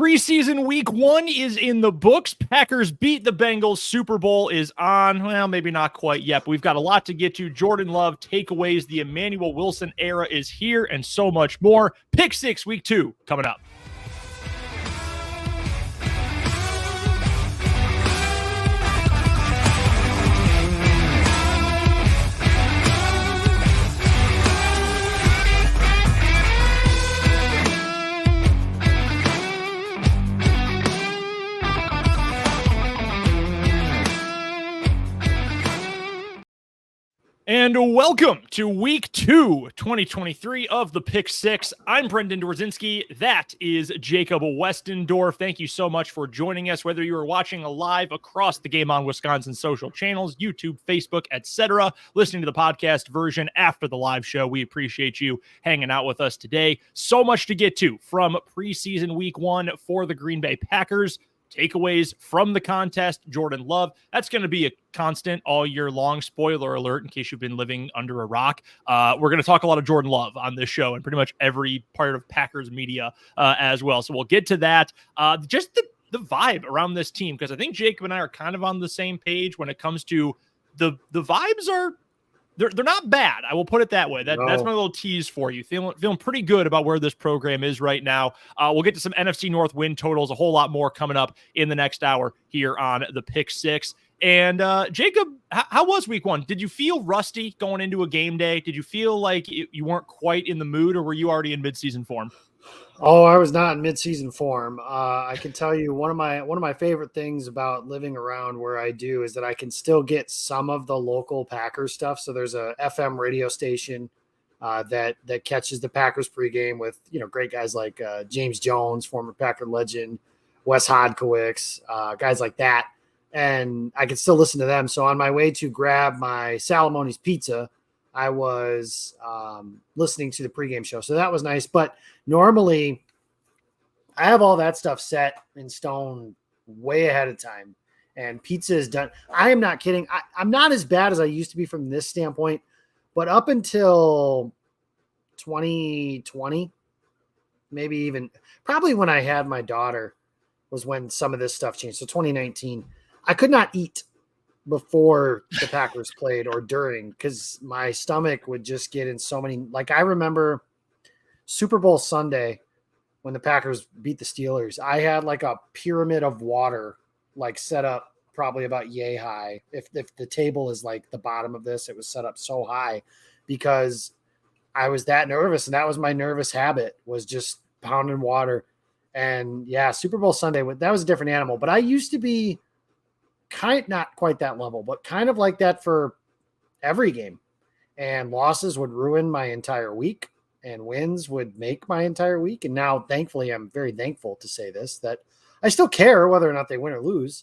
Preseason week 1 is in the books. Packers beat the Bengals. Super Bowl is on. Well, maybe not quite yet, but we've got a lot to get to. Jordan Love takeaways. The Emmanuel Wilson era is here and so much more. Pick 6 week 2 coming up. And welcome to week 2, 2023 of the Pick 6. I'm Brendan Dorzinski. That is Jacob Westendorf. Thank you so much for joining us, whether you are watching live across the Game On Wisconsin social channels, YouTube, Facebook, etc., listening to the podcast version after the live show. We appreciate you hanging out with us today. So much to get to from preseason week 1 for the Green Bay Packers. Takeaways from the contest, Jordan Love. That's going to be a constant all year long. Spoiler alert, in case you've been living under a rock. We're going to talk a lot of Jordan Love on this show and pretty much every part of Packers media as well. So we'll get to that. Just the vibe around this team, because I think Jacob and I are kind of on the same page when it comes to the vibes are they're not bad. I will put it that way. That's my little tease for you. Feeling pretty good about where this program is right now. We'll get to some NFC North win totals, a whole lot more coming up in the next hour here on the Pick 6. And Jacob, how was week 1? Did you feel rusty going into a game day? Did you feel like you weren't quite in the mood, or were you already in midseason form? Oh, I was not in midseason form. I can tell you one of my favorite things about living around where I do is that I can still get some of the local Packers stuff. So there's a FM radio station that catches the Packers pregame with great guys like James Jones, former Packer legend, Wes Hodkiewicz, guys like that, and I can still listen to them. So on my way to grab my Salamone's pizza, I was listening to the pregame show. So that was nice. But normally I have all that stuff set in stone way ahead of time. And pizza is done. I am not kidding. I'm not as bad as I used to be from this standpoint. But up until 2020, maybe even probably when I had my daughter was when some of this stuff changed. So 2019, I could not eat before the Packers played or during, because my stomach would just get in so many. Like, I remember Super Bowl Sunday when the Packers beat the Steelers, I had like a pyramid of water like set up probably about yay high. If the table is like the bottom of this, it was set up so high because I was that nervous, and that was my nervous habit, was just pounding water. And yeah, Super Bowl Sunday, that was a different animal. But I used to be not quite that level, but kind of like that for every game. And losses would ruin my entire week, and wins would make my entire week. And now, thankfully, I'm very thankful to say this, that I still care whether or not they win or lose,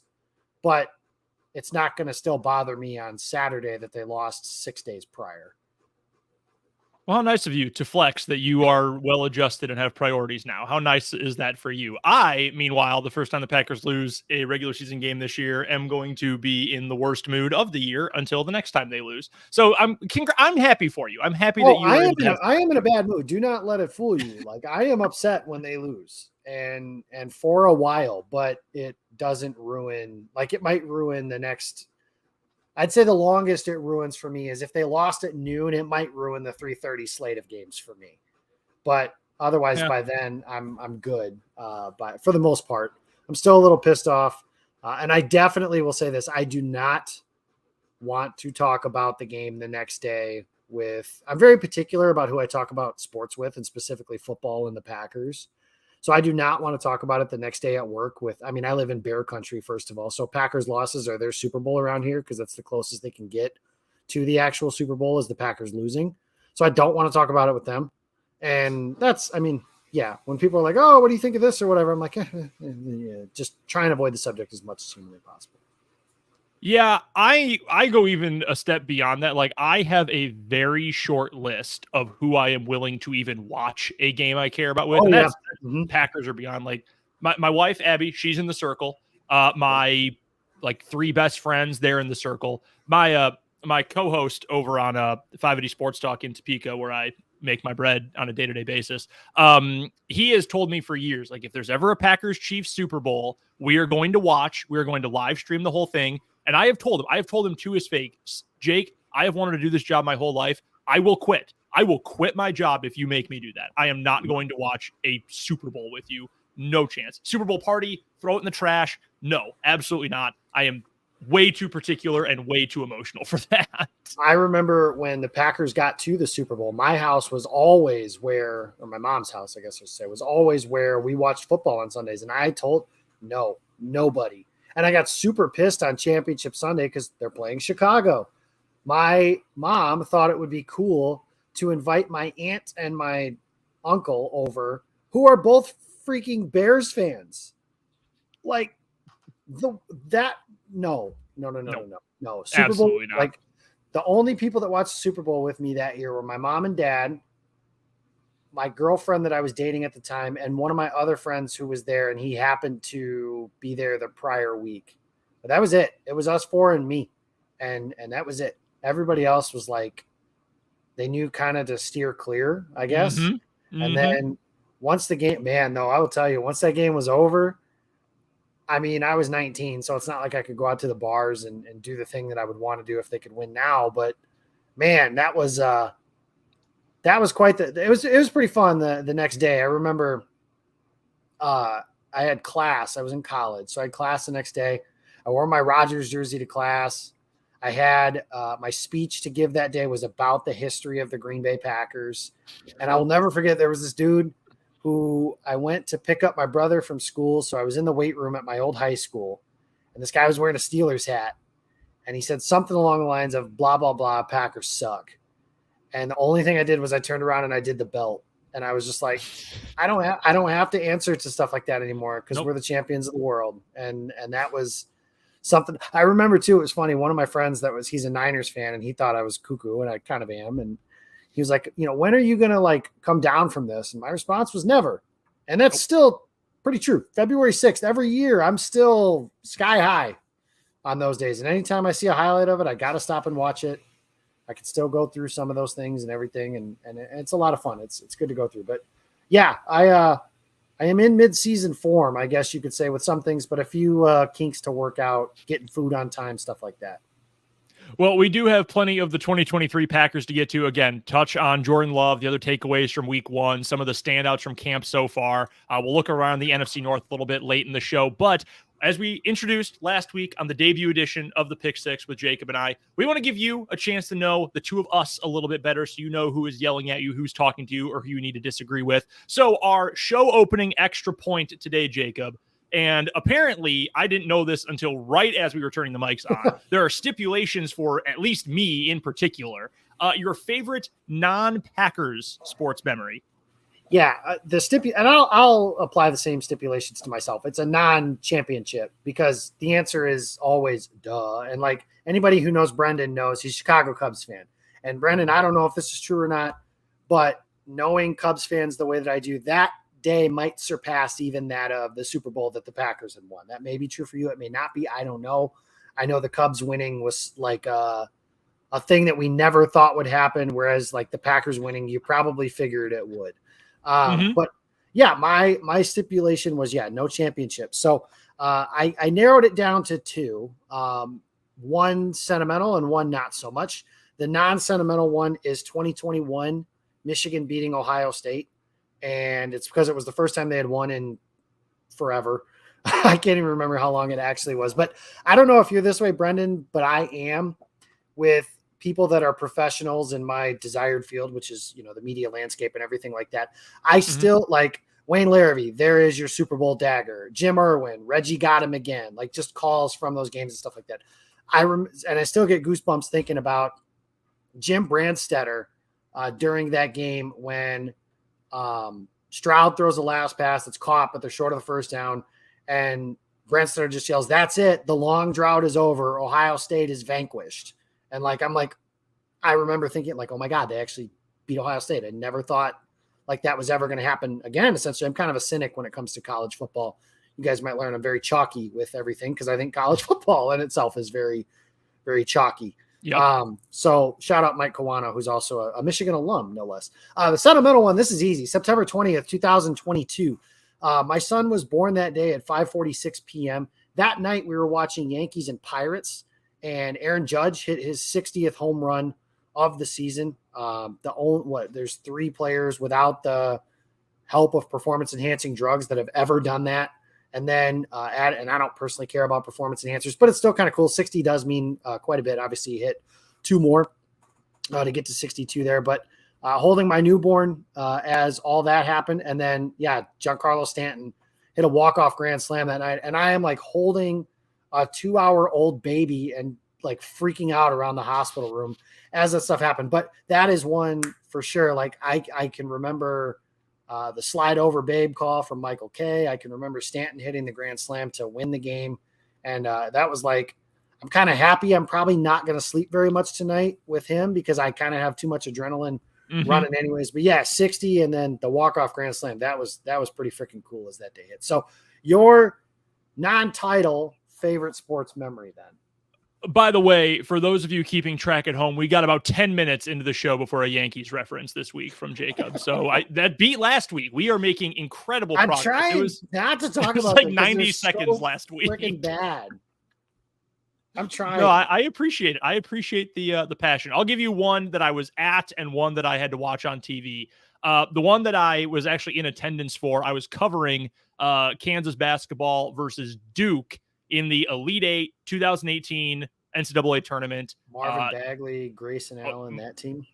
but it's not going to still bother me on Saturday that they lost 6 days prior. Well, how nice of you to flex that you are well-adjusted and have priorities now. How nice is that for you? I, meanwhile, the first time the Packers lose a regular season game this year, am going to be in the worst mood of the year until the next time they lose. So I'm happy for you. I'm happy that you I am in a bad mood. Do not let it fool you. Like, I am upset when they lose and for a while, but it doesn't ruin, like, it might ruin the next. I'd say the longest it ruins for me is if they lost at noon, it might ruin the 3:30 slate of games for me. But otherwise, by then, I'm good. But for the most part, I'm still a little pissed off. And I definitely will say this. I do not want to talk about the game the next day with – I'm very particular about who I talk about sports with, and specifically football and the Packers. So I do not want to talk about it the next day at work with, I mean, I live in Bear Country, first of all. So Packers losses are their Super Bowl around here, because that's the closest they can get to the actual Super Bowl is the Packers losing. So I don't want to talk about it with them. And that's, I mean, yeah, when people are like, oh, what do you think of this or whatever? I'm like, just try and avoid the subject as much as humanly possible. Yeah, I go even a step beyond that. Like, I have a very short list of who I am willing to even watch a game I care about with. And that's Packers are beyond. Like, my wife, Abby, she's in the circle. My like 3 best friends, they're in the circle. My co-host over on 580 Sports Talk in Topeka, where I make my bread on a day-to-day basis. He has told me for years, like, if there's ever a Packers Chiefs Super Bowl, we are going to watch, we're going to live stream the whole thing. And I have told him to his face, Jake, I have wanted to do this job my whole life. I will quit. I will quit my job if you make me do that. I am not going to watch a Super Bowl with you. No chance. Super Bowl party, throw it in the trash. No, absolutely not. I am way too particular and way too emotional for that. I remember when the Packers got to the Super Bowl, my house was always where, or my mom's house, I guess I should say, was always where we watched football on Sundays. And I told nobody. And I got super pissed on Championship Sunday because they're playing Chicago. My mom thought it would be cool to invite my aunt and my uncle over, who are both freaking Bears fans. Like, no. Super Absolutely Bowl, not. like, the only people that watched the Super Bowl with me that year were my mom and dad, my girlfriend that I was dating at the time, and one of my other friends who was there, and he happened to be there the prior week. But that was it. It was us four and me, and that was it. Everybody else was like, they knew kind of to steer clear, I guess. And then once the game, I will tell you, once that game was over, I mean, I was 19, so it's not like I could go out to the bars and do the thing that I would want to do if they could win now. But man, that was quite it was pretty fun the next day. I remember I had class. I was in college, so I had class the next day. I wore my Rodgers jersey to class. I had my speech to give that day was about the history of the Green Bay Packers. And I will never forget, there was this dude who I went to pick up my brother from school. So I was in the weight room at my old high school, and this guy was wearing a Steelers hat. And he said something along the lines of blah, blah, blah, Packers suck. And the only thing I did was I turned around and I did the belt. And I was just like, I don't have to answer to stuff like that anymore because we're the champions of the world. And that was something I remember too. It was funny. One of my friends he's a Niners fan, and he thought I was cuckoo, and I kind of am. And he was like, when are you going to like come down from this? And my response was never. And that's still pretty true. February 6th, every year, I'm still sky high on those days. And anytime I see a highlight of it, I got to stop and watch it. I can still go through some of those things and everything. And it's a lot of fun. It's good to go through, but yeah, I am in mid-season form, I guess you could say, with some things, but a few kinks to work out, getting food on time, stuff like that. Well, we do have plenty of the 2023 Packers to get to. Again, touch on Jordan Love, the other takeaways from week one, some of the standouts from camp so far. We'll look around the NFC North a little bit late in the show. But as we introduced last week on the debut edition of the Pick Six with Jacob and I, we want to give you a chance to know the two of us a little bit better so you know who is yelling at you, who's talking to you, or who you need to disagree with. So our show opening extra point today, Jacob, and apparently I didn't know this until right as we were turning the mics on. There are stipulations for at least me in particular. Your favorite non-Packers sports memory. Yeah, and I'll apply the same stipulations to myself. It's a non-championship because the answer is always duh. And like anybody who knows Brendan knows he's a Chicago Cubs fan. And Brendan, I don't know if this is true or not, but knowing Cubs fans the way that I do, that day might surpass even that of the Super Bowl that the Packers had won. That may be true for you. It may not be. I don't know. I know the Cubs winning was like a thing that we never thought would happen. Whereas like the Packers winning, you probably figured it would. But yeah, my stipulation was, no championship. So I narrowed it down to two, one sentimental and one not so much. The non-sentimental one is 2021 Michigan beating Ohio State. And it's because it was the first time they had won in forever. I can't even remember how long it actually was, but I don't know if you're this way, Brendan, but I am with people that are professionals in my desired field, which is, the media landscape and everything like that. I still like Wayne Larrivee. There is your Super Bowl dagger. Jim Irwin, Reggie got him again, like just calls from those games and stuff like that. And I still get goosebumps thinking about Jim Brandstetter during that game when Stroud throws the last pass that's caught, but they're short of the first down. And Brandstetter just yells, "That's it. The long drought is over. Ohio State is vanquished." And I remember thinking like, oh my God, they actually beat Ohio State. I never thought like that was ever going to happen again. Essentially, I'm kind of a cynic when it comes to college football. You guys might learn I'm very chalky with everything because I think college football in itself is very, very chalky. Yep. So shout out Mike Kawano, who's also a Michigan alum, no less. The sentimental one, this is easy. September 20th, 2022. My son was born that day at 5:46 p.m. That night we were watching Yankees and Pirates, and Aaron Judge hit his 60th home run of the season. There's 3 players without the help of performance enhancing drugs that have ever done that. And then and I don't personally care about performance enhancers, but it's still kind of cool. 60 does mean quite a bit. Obviously, he hit 2 more to get to 62 there. But holding my newborn as all that happened. And then, Giancarlo Stanton hit a walk-off grand slam that night. And I am like holding a 2-hour-old baby and like freaking out around the hospital room as that stuff happened. But that is one for sure. Like I can remember the slide over babe call from Michael Kay. I can remember Stanton hitting the grand slam to win the game. And that was like, I'm kind of happy. I'm probably not going to sleep very much tonight with him because I kind of have too much adrenaline running anyways. But 60 and then the walk-off grand slam. That was pretty freaking cool as that day hit. So your non-title favorite sports memory then? By the way, for those of you keeping track at home, we got about 10 minutes into the show before a Yankees reference this week from Jacob. So that beat last week. We are making incredible progress. I'm trying not to talk about like 90 seconds last week. Freaking bad. I'm trying. No, I appreciate it. I appreciate the passion. I'll give you one that I was at and one that I had to watch on TV. The one that I was actually in attendance for, I was covering Kansas basketball versus Duke in the Elite Eight 2018 NCAA tournament. Marvin Bagley, Grayson Allen, that team.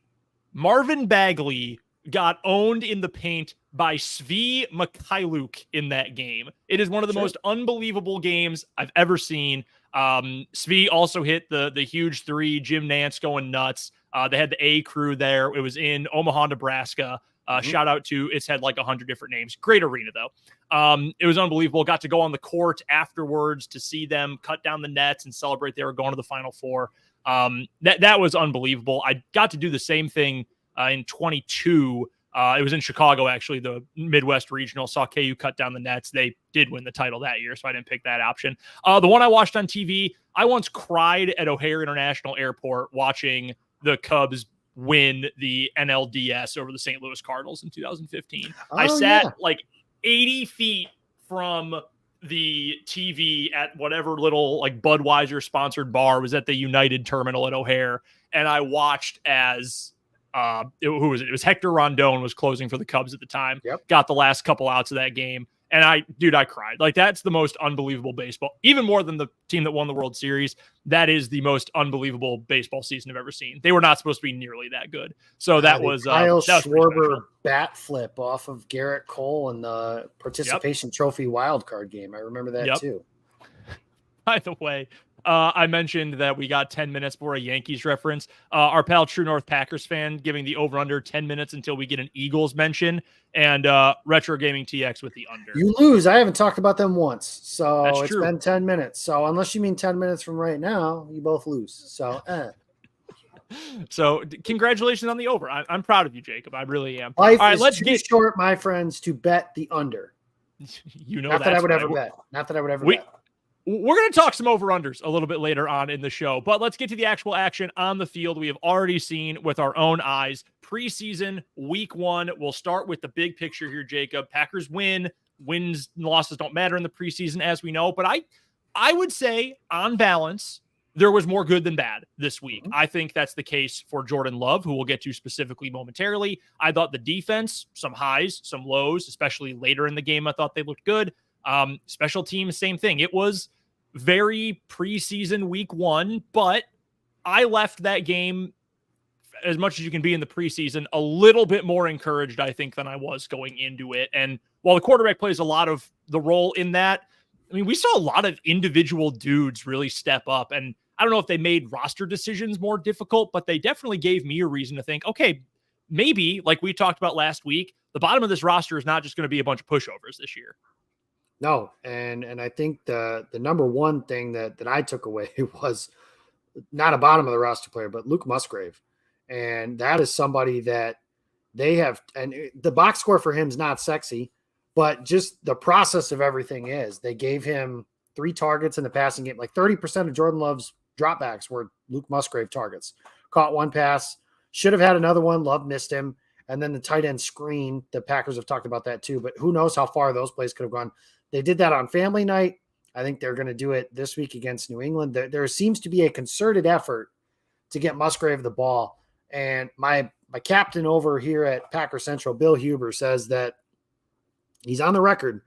Marvin Bagley got owned in the paint by Svi Mikhailuk in that game. It is one of the most unbelievable games I've ever seen. Svi also hit the huge 3, Jim Nance going nuts. They had the A crew there. It was in Omaha, Nebraska. Shout out to, it's had like 100 different names. Great arena though. It was unbelievable. Got to go on the court afterwards to see them cut down the nets and celebrate they were going to the Final Four. That was unbelievable. I got to do the same thing in 22. It was in Chicago, actually, the Midwest Regional. Saw KU cut down the nets. They did win the title that year, so I didn't pick that option. The one I watched on TV, I once cried at O'Hare International Airport watching the Cubs win the NLDS over the St. Louis Cardinals in 2015. I sat like 80 feet from the TV at whatever little like Budweiser sponsored bar was at the United Terminal at O'Hare. And I watched as who was it? It was Hector Rondon was closing for the Cubs at the time. Got the last couple outs of that game. And I cried. Like, that's the most unbelievable baseball, even more than the team that won the World Series. That is the most unbelievable baseball season I've ever seen. They were not supposed to be nearly that good. So that was Kyle Schwarber bat flip off of Garrett Cole in the participation trophy wild card game. I remember that too. By the way, I mentioned that we got 10 minutes for a Yankees reference. Our pal True North Packers fan giving the over-under 10 minutes until we get an Eagles mention, and Retro Gaming TX with the under. You lose. I haven't talked about them once, so That's it's true. Been 10 minutes. So unless you mean 10 minutes from right now, you both lose. So, So congratulations on the over. I'm proud of you, Jacob. I really am. Life All right, is let's too get short, my friends, to bet the under. You know, Not that I would ever bet. Not that I would ever bet. We're going to talk some over-unders a little bit later on in the show, but let's get to the actual action on the field we have already seen with our own eyes. Preseason, week 1. We'll start with the big picture here, Jacob. Packers win. Wins and losses don't matter in the preseason, as we know, but I would say, on balance, there was more good than bad this week. I think that's the case for Jordan Love, who we'll get to specifically momentarily. I thought the defense, some highs, some lows, especially later in the game, I thought they looked good. Special teams, same thing. It was very preseason week 1, but I left that game, as much as you can be in the preseason, a little bit more encouraged, I think, than I was going into it. And while the quarterback plays a lot of the role in that, I mean, we saw a lot of individual dudes really step up. And I don't know if they made roster decisions more difficult, but they definitely gave me a reason to think, okay, maybe, like we talked about last week, the bottom of this roster is not just going to be a bunch of pushovers this year. No, and I think the number one thing that I took away was not a bottom of the roster player, but Luke Musgrave. And that is somebody that they have, and the box score for him is not sexy, but just the process of everything is. They gave him 3 targets in the passing game. Like 30% of Jordan Love's dropbacks were Luke Musgrave targets. Caught one pass, should have had another one. Love missed him. And then the tight end screen, the Packers have talked about that too, but who knows how far those plays could have gone. They did that on family night. I think they're going to do it this week against New England. There seems to be a concerted effort to get Musgrave the ball. And my captain over here at Packer Central, Bill Huber, says that he's on the record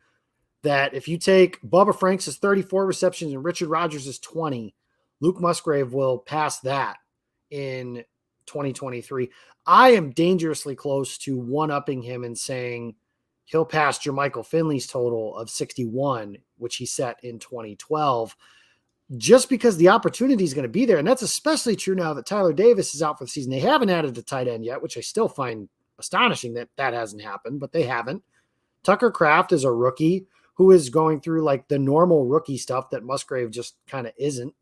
that if you take Bubba Franks' 34 receptions and Richard Rodgers' 20, Luke Musgrave will pass that in 2023. I am dangerously close to one-upping him and saying he'll pass Jermichael Finley's total of 61, which he set in 2012, just because the opportunity is going to be there. And that's especially true now that Tyler Davis is out for the season. They haven't added a tight end yet, which I still find astonishing that hasn't happened, but they haven't. Tucker Kraft is a rookie who is going through like the normal rookie stuff that Musgrave just kind of isn't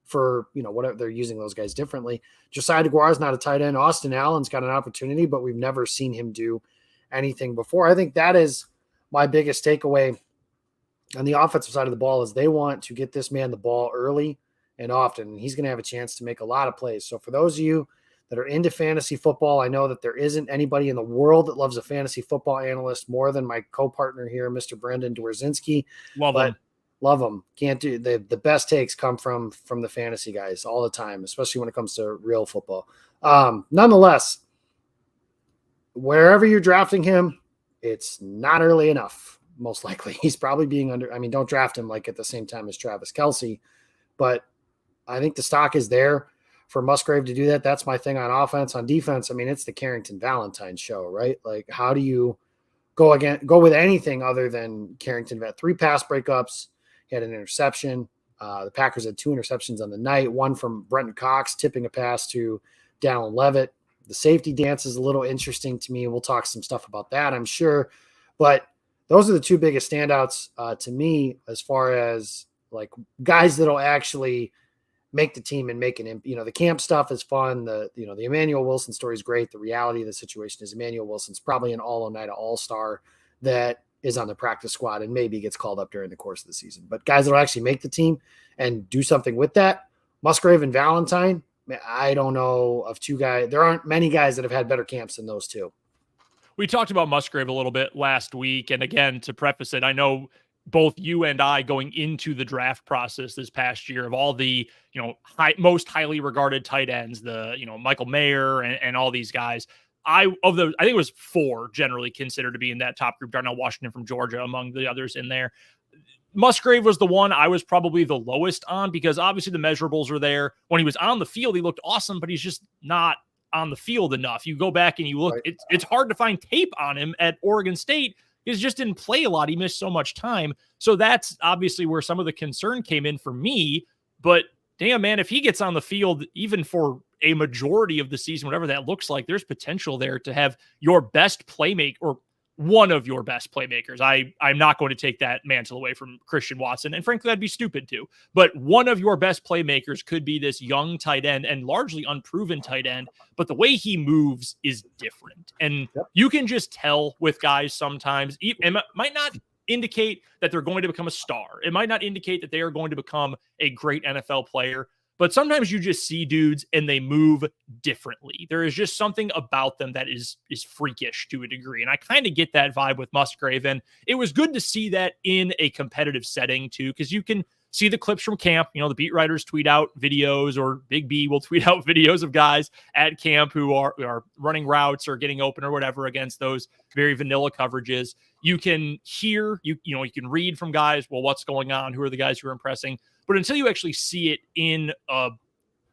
for, whatever, they're using those guys differently. Josiah DeGuara is not a tight end. Austin Allen's got an opportunity, but we've never seen him do anything before. I think that is my biggest takeaway on the offensive side of the ball is they want to get this man the ball early and often. And he's going to have a chance to make a lot of plays. So for those of you that are into fantasy football, I know that there isn't anybody in the world that loves a fantasy football analyst more than my co-partner here, Mr. Brendan Dworzynski. Love him. Can't do the best takes come from the fantasy guys all the time, especially when it comes to real football. Nonetheless, wherever you're drafting him, it's not early enough. Most likely he's probably being don't draft him like at the same time as Travis Kelce, but I think the stock is there for Musgrave to do that. That's my thing on offense. On defense, it's the Carrington Valentine show, right? Like, how do you go with anything other than Carrington? Had 3 pass breakups. He had an interception. The Packers had 2 interceptions on the night, one from Brenton Cox tipping a pass to Dallin Levitt. The safety dance is a little interesting to me. We'll talk some stuff about that, I'm sure. But those are the 2 biggest standouts to me as far as like guys that'll actually make the team and make an, the camp stuff is fun. The Emmanuel Wilson story is great. The reality of the situation is Emmanuel Wilson's probably an all-Oneida all-star that is on the practice squad and maybe gets called up during the course of the season. But guys that'll actually make the team and do something with that, Musgrave and Valentine, I don't know of 2 guys. There aren't many guys that have had better camps than those 2. We talked about Musgrave a little bit last week. And again, to preface it, I know both you and I going into the draft process this past year of all the, most highly regarded tight ends, the, Michael Mayer and all these guys, I think it was 4 generally considered to be in that top group. Darnell Washington from Georgia among the others in there. Musgrave was the one I was probably the lowest on because obviously the measurables are there. When he was on the field, he looked awesome, but he's just not on the field enough. You go back and you look, right. It's hard to find tape on him at Oregon State. He just didn't play a lot. He missed so much time. So that's obviously where some of the concern came in for me. But damn, man, if he gets on the field, even for a majority of the season, whatever that looks like, there's potential there to have your best playmaker or one of your best playmakers. I'm not going to take that mantle away from Christian Watson. And frankly, that'd be stupid too. But one of your best playmakers could be this young tight end and largely unproven tight end. But the way he moves is different. And you can just tell with guys sometimes, it might not indicate that they're going to become a star. It might not indicate that they are going to become a great NFL player. But sometimes you just see dudes and they move differently. There is just something about them that is freakish to a degree. And I kind of get that vibe with Musgrave. And it was good to see that in a competitive setting too, because you can see the clips from camp. The beat writers tweet out videos, or Big B will tweet out videos of guys at camp who are running routes or getting open or whatever against those very vanilla coverages. You can hear, you can read from guys, well, what's going on? Who are the guys who are impressing? But until you actually see it in a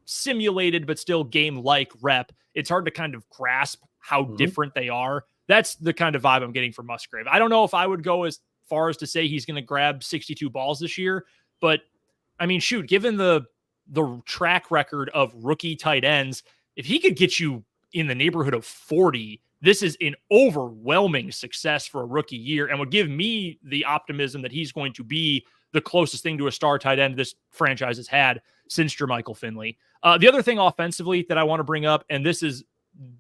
simulated but still game-like rep, it's hard to kind of grasp how different they are. That's the kind of vibe I'm getting from Musgrave. I don't know if I would go as far as to say he's going to grab 62 balls this year, but shoot, given the track record of rookie tight ends, if he could get you in the neighborhood of 40, this is an overwhelming success for a rookie year and would give me the optimism that he's going to be the closest thing to a star tight end this franchise has had since Jermichael Finley. The other thing offensively that I want to bring up, and this is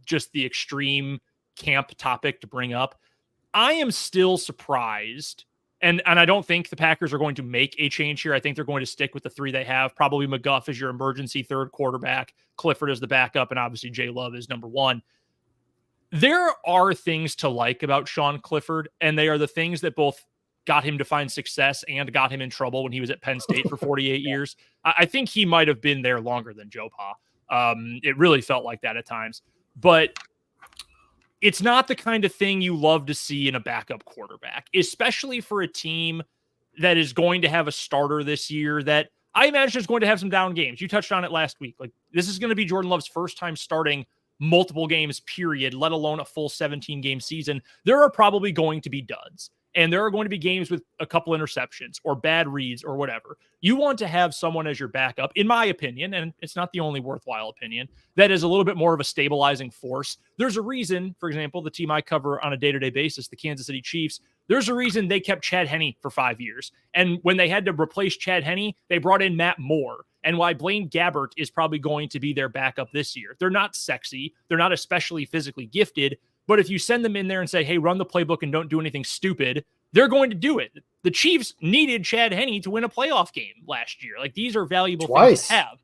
just the extreme camp topic to bring up, I am still surprised And I don't think the Packers are going to make a change here. I think they're going to stick with the three they have. Probably McGuff as your emergency third quarterback, Clifford as the backup, and obviously Jay Love is number one. There are things to like about Sean Clifford, and they are the things that both got him to find success and got him in trouble when he was at Penn State for 48 years. I think he might have been there longer than Joe Pa. It really felt like that at times. But it's not the kind of thing you love to see in a backup quarterback, especially for a team that is going to have a starter this year that I imagine is going to have some down games. You touched on it last week. Like, this is going to be Jordan Love's first time starting multiple games, period, let alone a full 17-game season. There are probably going to be duds. And there are going to be games with a couple interceptions or bad reads or whatever. You want to have someone as your backup, in my opinion, and it's not the only worthwhile opinion, that is a little bit more of a stabilizing force. There's a reason, for example, the team I cover on a day-to-day basis, the Kansas City Chiefs, there's a reason they kept Chad Henne for 5 years. And when they had to replace Chad Henne, they brought in Matt Moore. And why Blaine Gabbert is probably going to be their backup this year. They're not sexy. They're not especially physically gifted. But if you send them in there and say, hey, run the playbook and don't do anything stupid, they're going to do it. The Chiefs needed Chad Henne to win a playoff game last year. Like, these are valuable things to have.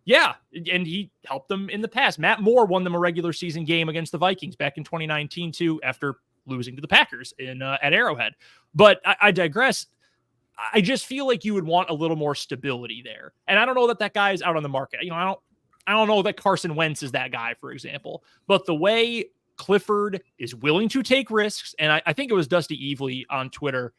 Yeah, and he helped them in the past. Matt Moore won them a regular season game against the Vikings back in 2019 too, after losing to the Packers at Arrowhead. But I digress. I just feel like you would want a little more stability there. And I don't know that guy is out on the market. You know, I don't know that Carson Wentz is that guy, for example. But the way Clifford is willing to take risks, and I think it was Dusty Evely on Twitter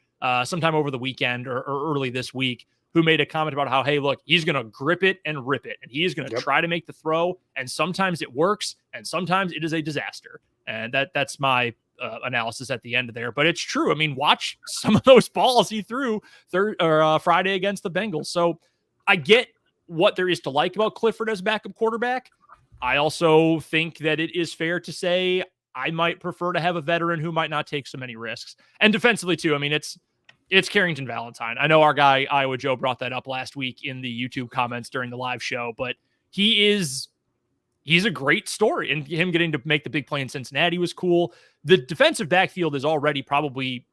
sometime over the weekend or early this week who made a comment about how, hey, look, he's going to grip it and rip it, and he is going to try to make the throw, and sometimes it works, and sometimes it is a disaster. And that's my analysis at the end of there. But it's true. I mean, watch some of those balls he threw Friday against the Bengals. So I get what there is to like about Clifford as backup quarterback. I also think that it is fair to say I might prefer to have a veteran who might not take so many risks. And defensively too, I mean, it's Carrington Valentine. I know our guy Iowa Joe brought that up last week in the YouTube comments during the live show, but he's a great story, and him getting to make the big play in Cincinnati was cool. The defensive backfield is already probably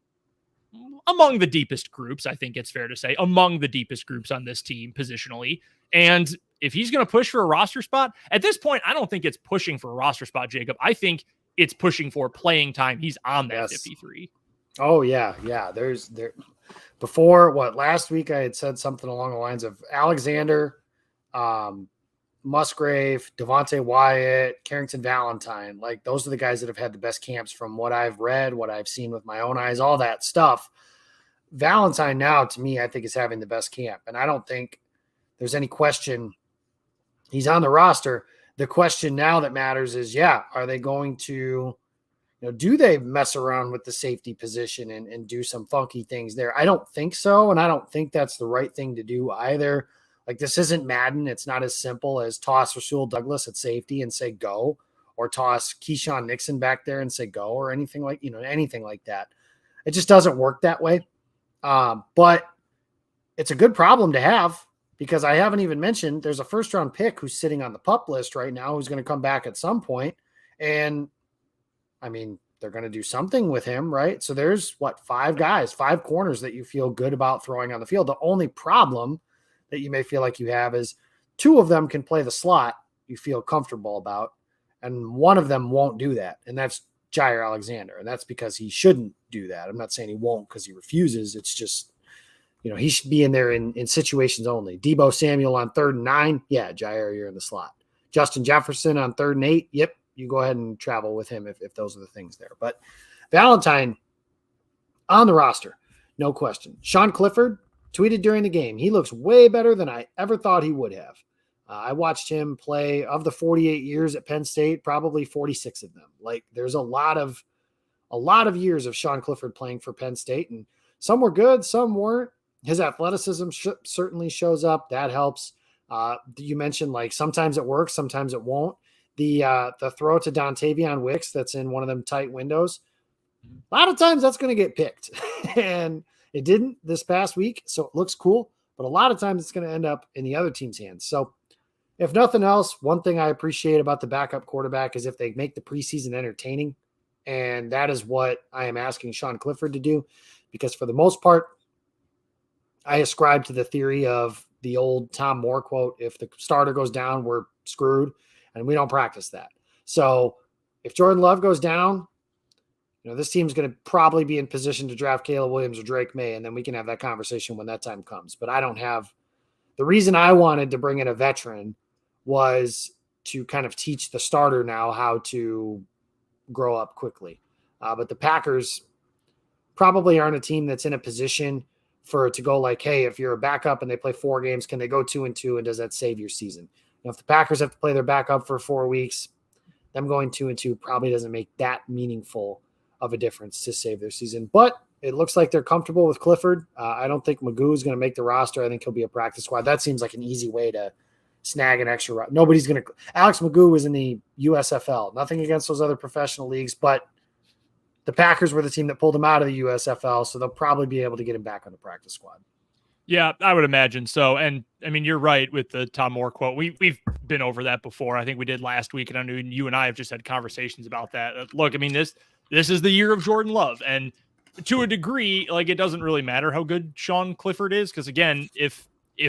among the deepest groups. I think it's fair to say among the deepest groups on this team positionally. And if he's going to push for a roster spot at this point, I don't think it's pushing for a roster spot, Jacob. I think it's pushing for playing time. He's on that 53. Oh yeah. Yeah. Before last week I had said something along the lines of Alexander, Musgrave, Devontae Wyatt, Carrington Valentine. Like, those are the guys that have had the best camps from what I've read, what I've seen with my own eyes, all that stuff. Valentine now, to me, I think is having the best camp. And I don't think there's any question he's on the roster. The question now that matters is, are they going to, do they mess around with the safety position and do some funky things there? I don't think so. And I don't think that's the right thing to do either. Like, this isn't Madden. It's not as simple as toss Rasul Douglas at safety and say go, or toss Keyshawn Nixon back there and say go, or anything like that. It just doesn't work that way. But it's a good problem to have, because I haven't even mentioned there's a first-round pick who's sitting on the PUP list right now who's going to come back at some point. And, I mean, they're going to do something with him, right? So there's, 5 corners that you feel good about throwing on the field. The only problem that you may feel like you have is 2 of them can play the slot you feel comfortable about, and one of them won't do that, and that's Jair Alexander, and that's because he shouldn't do that. I'm not saying he won't because he refuses. It's just, he should be in there in situations only. Deebo Samuel on 3rd and 9, Jair, you're in the slot. Justin Jefferson on 3rd and 8, yep, you go ahead and travel with him if those are the things there. But Valentine on the roster, no question. Sean Clifford tweeted during the game, he looks way better than I ever thought he would have. I watched him play, of the 48 years at Penn State, probably 46 of them. Like, there's a lot of years of Sean Clifford playing for Penn State, and some were good, some weren't. His athleticism certainly shows up. That helps. You mentioned, like, sometimes it works, sometimes it won't. The throw to Dontavion Wicks that's in one of them tight windows, a lot of times that's going to get picked. And it didn't this past week, so it looks cool. But a lot of times it's going to end up in the other team's hands. So if nothing else, one thing I appreciate about the backup quarterback is if they make the preseason entertaining. And that is what I am asking Sean Clifford to do. because for the most part, I ascribe to the theory of the old Tom Moore quote, if the starter goes down, we're screwed, and we don't practice that. So if Jordan Love goes down, this team's going to probably be in position to draft Caleb Williams or Drake May, and then we can have that conversation when that time comes. But I don't have – the reason I wanted to bring in a veteran was to kind of teach the starter now how to grow up quickly. But the Packers probably aren't a team that's in a position for it to go like, hey, if you're a backup and they play 4 games, can they go 2-2, and does that save your season? If the Packers have to play their backup for 4 weeks, them going 2-2 probably doesn't make that meaningful of a difference to save their season. But it looks like they're comfortable with Clifford. I don't think Magoo is going to make the roster. I think he'll be a practice squad. That seems like an easy way to snag an extra – nobody's going to – Alex Magoo was in the USFL. Nothing against those other professional leagues, but the Packers were the team that pulled him out of the USFL, so they'll probably be able to get him back on the practice squad. Yeah, I would imagine so. And I mean, you're right with the Tom Moore quote. We've been over that before. I think we did last week, and I know you and I have just had conversations about that. Look, I mean, this is the year of Jordan Love, and to a degree, like, it doesn't really matter how good Sean Clifford is, because again, if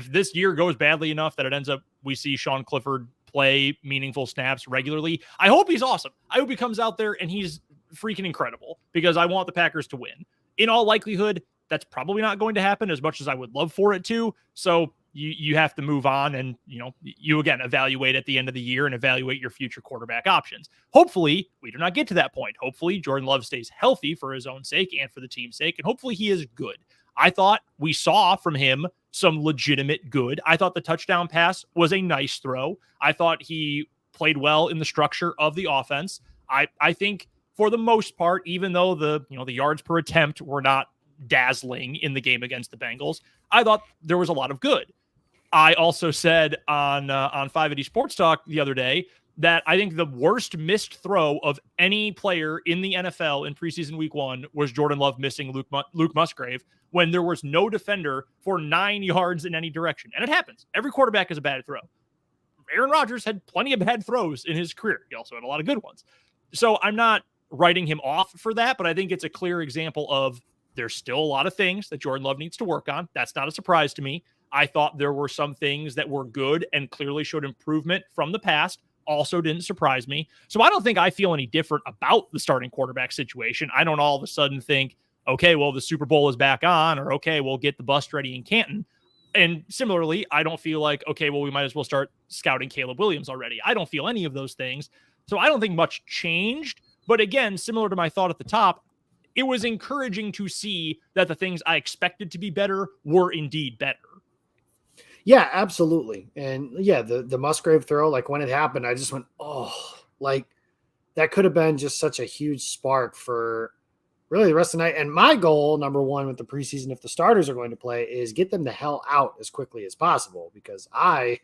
this year goes badly enough that it ends up we see Sean Clifford play meaningful snaps regularly, I hope he's awesome. I hope he comes out there and he's freaking incredible, because I want the Packers to win. In all likelihood, that's probably not going to happen as much as I would love for it to. So you have to move on, and you again evaluate at the end of the year and evaluate your future quarterback options. Hopefully we do not get to that point. Hopefully Jordan Love stays healthy for his own sake and for the team's sake, and hopefully he is good. I thought we saw from him some legitimate good. I thought the touchdown pass was a nice throw. I thought he played well in the structure of the offense. I think for the most part, even though the yards per attempt were not dazzling in the game against the Bengals, I thought there was a lot of good. I also said on 580 Sports Talk the other day that I think the worst missed throw of any player in the NFL in preseason week 1 was Jordan Love missing Luke Musgrave when there was no defender for 9 yards in any direction. And it happens. Every quarterback has a bad throw. Aaron Rodgers had plenty of bad throws in his career. He also had a lot of good ones. So I'm not writing him off for that, but I think it's a clear example of there's still a lot of things that Jordan Love needs to work on. That's not a surprise to me. I thought there were some things that were good and clearly showed improvement from the past. Also didn't surprise me. So I don't think I feel any different about the starting quarterback situation. I don't all of a sudden think, okay, well, the Super Bowl is back on, or okay, we'll get the bus ready in Canton. And similarly, I don't feel like, okay, well, we might as well start scouting Caleb Williams already. I don't feel any of those things. So I don't think much changed. But again, similar to my thought at the top, it was encouraging to see that the things I expected to be better were indeed better. Yeah, absolutely. And yeah, the Musgrave throw, like when it happened, I just went, oh, like that could have been just such a huge spark for really the rest of the night. And my goal, number one, with the preseason, if the starters are going to play, is get them the hell out as quickly as possible, because I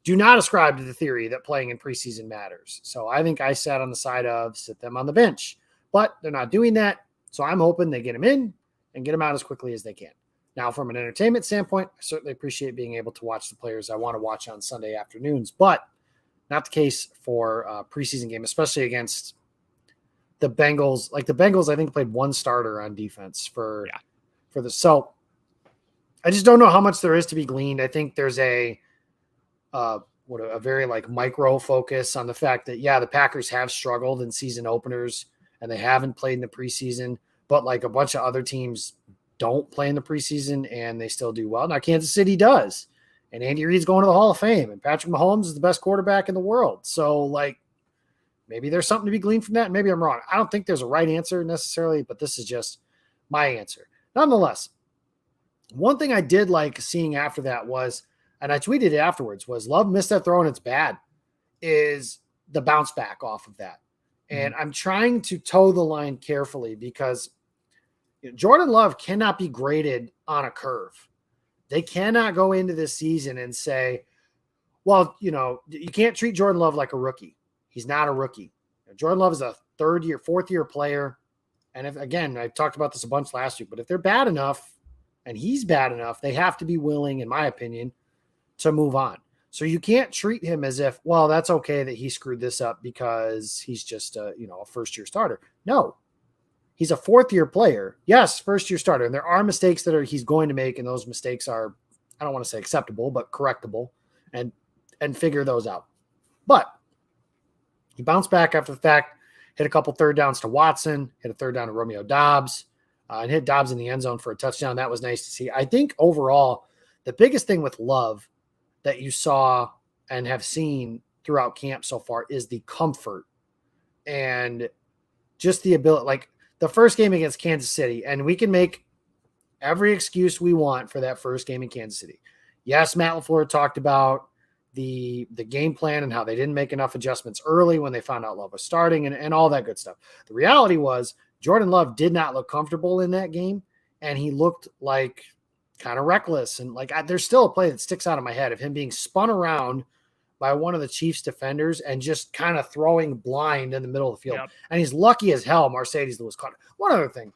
do not ascribe to the theory that playing in preseason matters. So I think I sat on the side of sit them on the bench, but they're not doing that. So I'm hoping they get them in and get them out as quickly as they can. Now, from an entertainment standpoint, I certainly appreciate being able to watch the players I want to watch on Sunday afternoons, but not the case for a preseason game, especially against the Bengals. Like the Bengals, I think, played one starter on defense for this. So I just don't know how much there is to be gleaned. I think there's a very like micro focus on the fact that, the Packers have struggled in season openers and they haven't played in the preseason, but like a bunch of other teams don't play in the preseason and they still do well. Now Kansas City does, and Andy Reid's going to the Hall of Fame, and Patrick Mahomes is the best quarterback in the world. So like maybe there's something to be gleaned from that. And maybe I'm wrong. I don't think there's a right answer necessarily, but this is just my answer. Nonetheless, one thing I did like seeing after that was, and I tweeted it afterwards, was Love missed that throw and it's bad, is the bounce back off of that. And I'm trying to toe the line carefully because Jordan Love cannot be graded on a curve. They cannot go into this season and say, well, you can't treat Jordan Love like a rookie. He's not a rookie. Jordan Love is a fourth year player. And if, again, I talked about this a bunch last week, but if they're bad enough and he's bad enough, they have to be willing, in my opinion, to move on. So you can't treat him as if, well, that's okay that he screwed this up because he's just a first year starter. No, he's a fourth-year player. Yes, first-year starter. And there are mistakes that he's going to make, and those mistakes are, I don't want to say acceptable, but correctable, and figure those out. But he bounced back after the fact, hit a couple third downs to Watson, hit a third down to Romeo Doubs, and hit Doubs in the end zone for a touchdown. That was nice to see. I think overall, the biggest thing with Love that you saw and have seen throughout camp so far is the comfort and just the ability. Like the first game against Kansas City, and we can make every excuse we want for that first game in Kansas City. Yes, Matt LaFleur talked about the game plan and how they didn't make enough adjustments early when they found out Love was starting and all that good stuff. The reality was Jordan Love did not look comfortable in that game, and he looked like kind of reckless. And like there's still a play that sticks out of my head of him being spun around by one of the Chiefs defenders and just kind of throwing blind in the middle of the field. Yep. And he's lucky as hell Mercedes Lewis caught it. One other thing.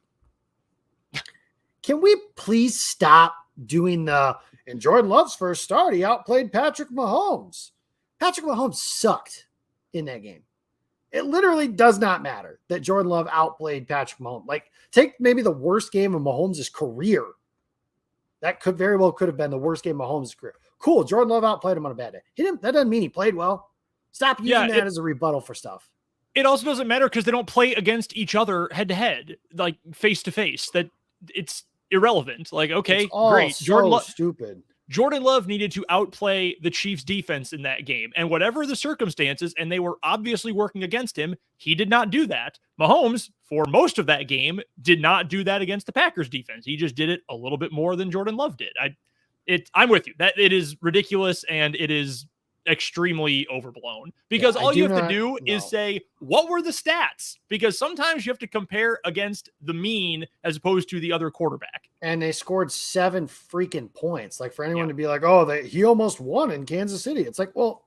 Can we please stop doing in Jordan Love's first start, he outplayed Patrick Mahomes. Patrick Mahomes sucked in that game. It literally does not matter that Jordan Love outplayed Patrick Mahomes. Like, take maybe the worst game of Mahomes' career. That could have been the worst game of Mahomes' career. Cool, Jordan Love outplayed him on a bad day. That doesn't mean he played well. Stop using that as a rebuttal for stuff. It also doesn't matter because they don't play against each other head-to-head, like face-to-face. That it's irrelevant. Like, okay, great. So stupid. Jordan Love needed to outplay the Chiefs defense in that game. And whatever the circumstances, and they were obviously working against him, he did not do that. Mahomes, for most of that game, did not do that against the Packers defense. He just did it a little bit more than Jordan Love did. I'm with you. That it is ridiculous and it is extremely overblown because all you have to do is say, what were the stats? Because sometimes you have to compare against the mean as opposed to the other quarterback. And they scored 7 freaking points. Like for anyone to be like, oh, he almost won in Kansas City. It's like, well,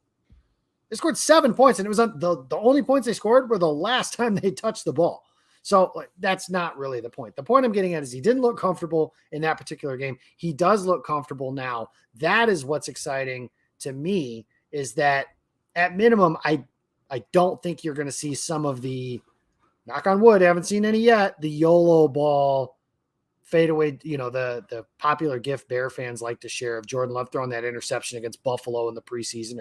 they scored 7 points and it was the only points they scored were the last time they touched the ball. So like, that's not really the point. The point I'm getting at is he didn't look comfortable in that particular game. He does look comfortable now. That is what's exciting to me. Is that at minimum, I don't think you're going to see some of the, knock on wood, haven't seen any yet, the YOLO ball fadeaway, the popular GIF Bear fans like to share of Jordan Love throwing that interception against Buffalo in the preseason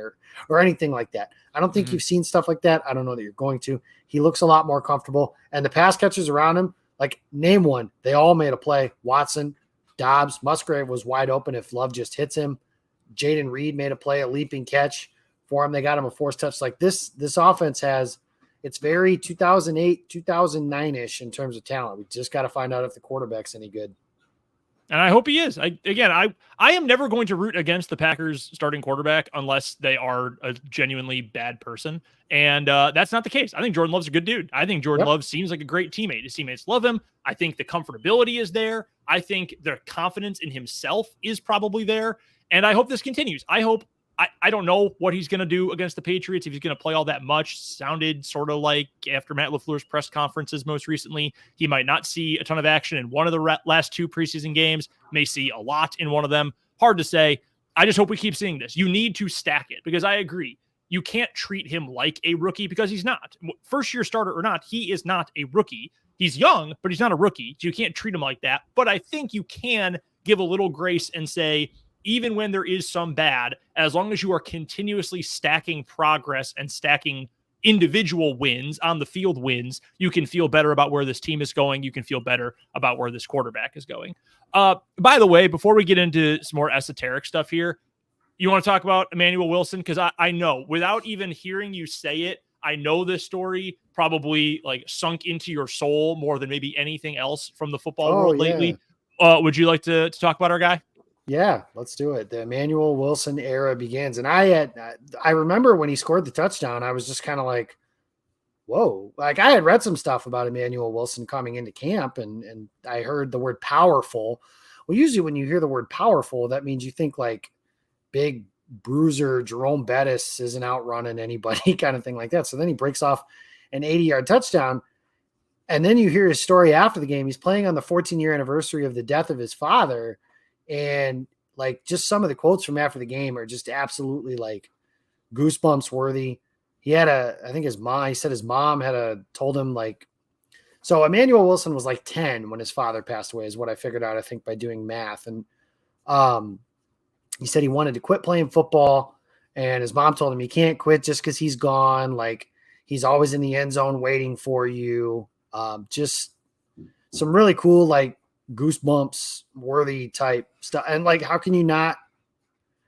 or anything like that. I don't think you've seen stuff like that. I don't know that you're going to. He looks a lot more comfortable. And the pass catchers around him, like name one, they all made a play. Watson, Dobbs, Musgrave was wide open if Love just hits him. Jaden Reed made a play, a leaping catch for him. They got him a forced touch. Like this offense it's very 2008, 2009-ish in terms of talent. We just got to find out if the quarterback's any good. And I hope he is. I am never going to root against the Packers starting quarterback unless they are a genuinely bad person. And that's not the case. I think Jordan Love's a good dude. I think Jordan Love seems like a great teammate. His teammates love him. I think the comfortability is there. I think the confidence in himself is probably there. And I hope this continues. I don't know what he's going to do against the Patriots, if he's going to play all that much. Sounded sort of like after Matt LaFleur's press conferences most recently, he might not see a ton of action in one of the last 2 preseason games, may see a lot in one of them. Hard to say. I just hope we keep seeing this. You need to stack it because I agree. You can't treat him like a rookie because he's not. First-year starter or not, he is not a rookie. He's young, but he's not a rookie, so you can't treat him like that. But I think you can give a little grace and say, even when there is some bad, as long as you are continuously stacking progress and stacking individual wins on the field wins, you can feel better about where this team is going. You can feel better about where this quarterback is going. By the way, before we get into some more esoteric stuff here, you want to talk about Emmanuel Wilson? Because I know, without even hearing you say it, I know this story probably like sunk into your soul more than maybe anything else from the football world lately. Would you like to talk about our guy? Yeah, let's do it. The Emmanuel Wilson era begins. And I remember when he scored the touchdown, I was just kind of like, whoa. Like I had read some stuff about Emmanuel Wilson coming into camp and I heard the word powerful. Well, usually when you hear the word powerful, that means you think like big bruiser Jerome Bettis isn't outrunning anybody kind of thing like that. So then he breaks off an 80-yard touchdown. And then you hear his story after the game. He's playing on the 14-year anniversary of the death of his father. And like just some of the quotes from after the game are just absolutely like goosebumps worthy. He had he said his mom told him like So Emmanuel Wilson was like 10 when his father passed away, is what I figured out, I think, by doing math. And he said he wanted to quit playing football, and his mom told him he can't quit just because he's gone. Like, he's always in the end zone waiting for you. Just some really cool, like, goosebumps worthy type stuff. And like, how can you not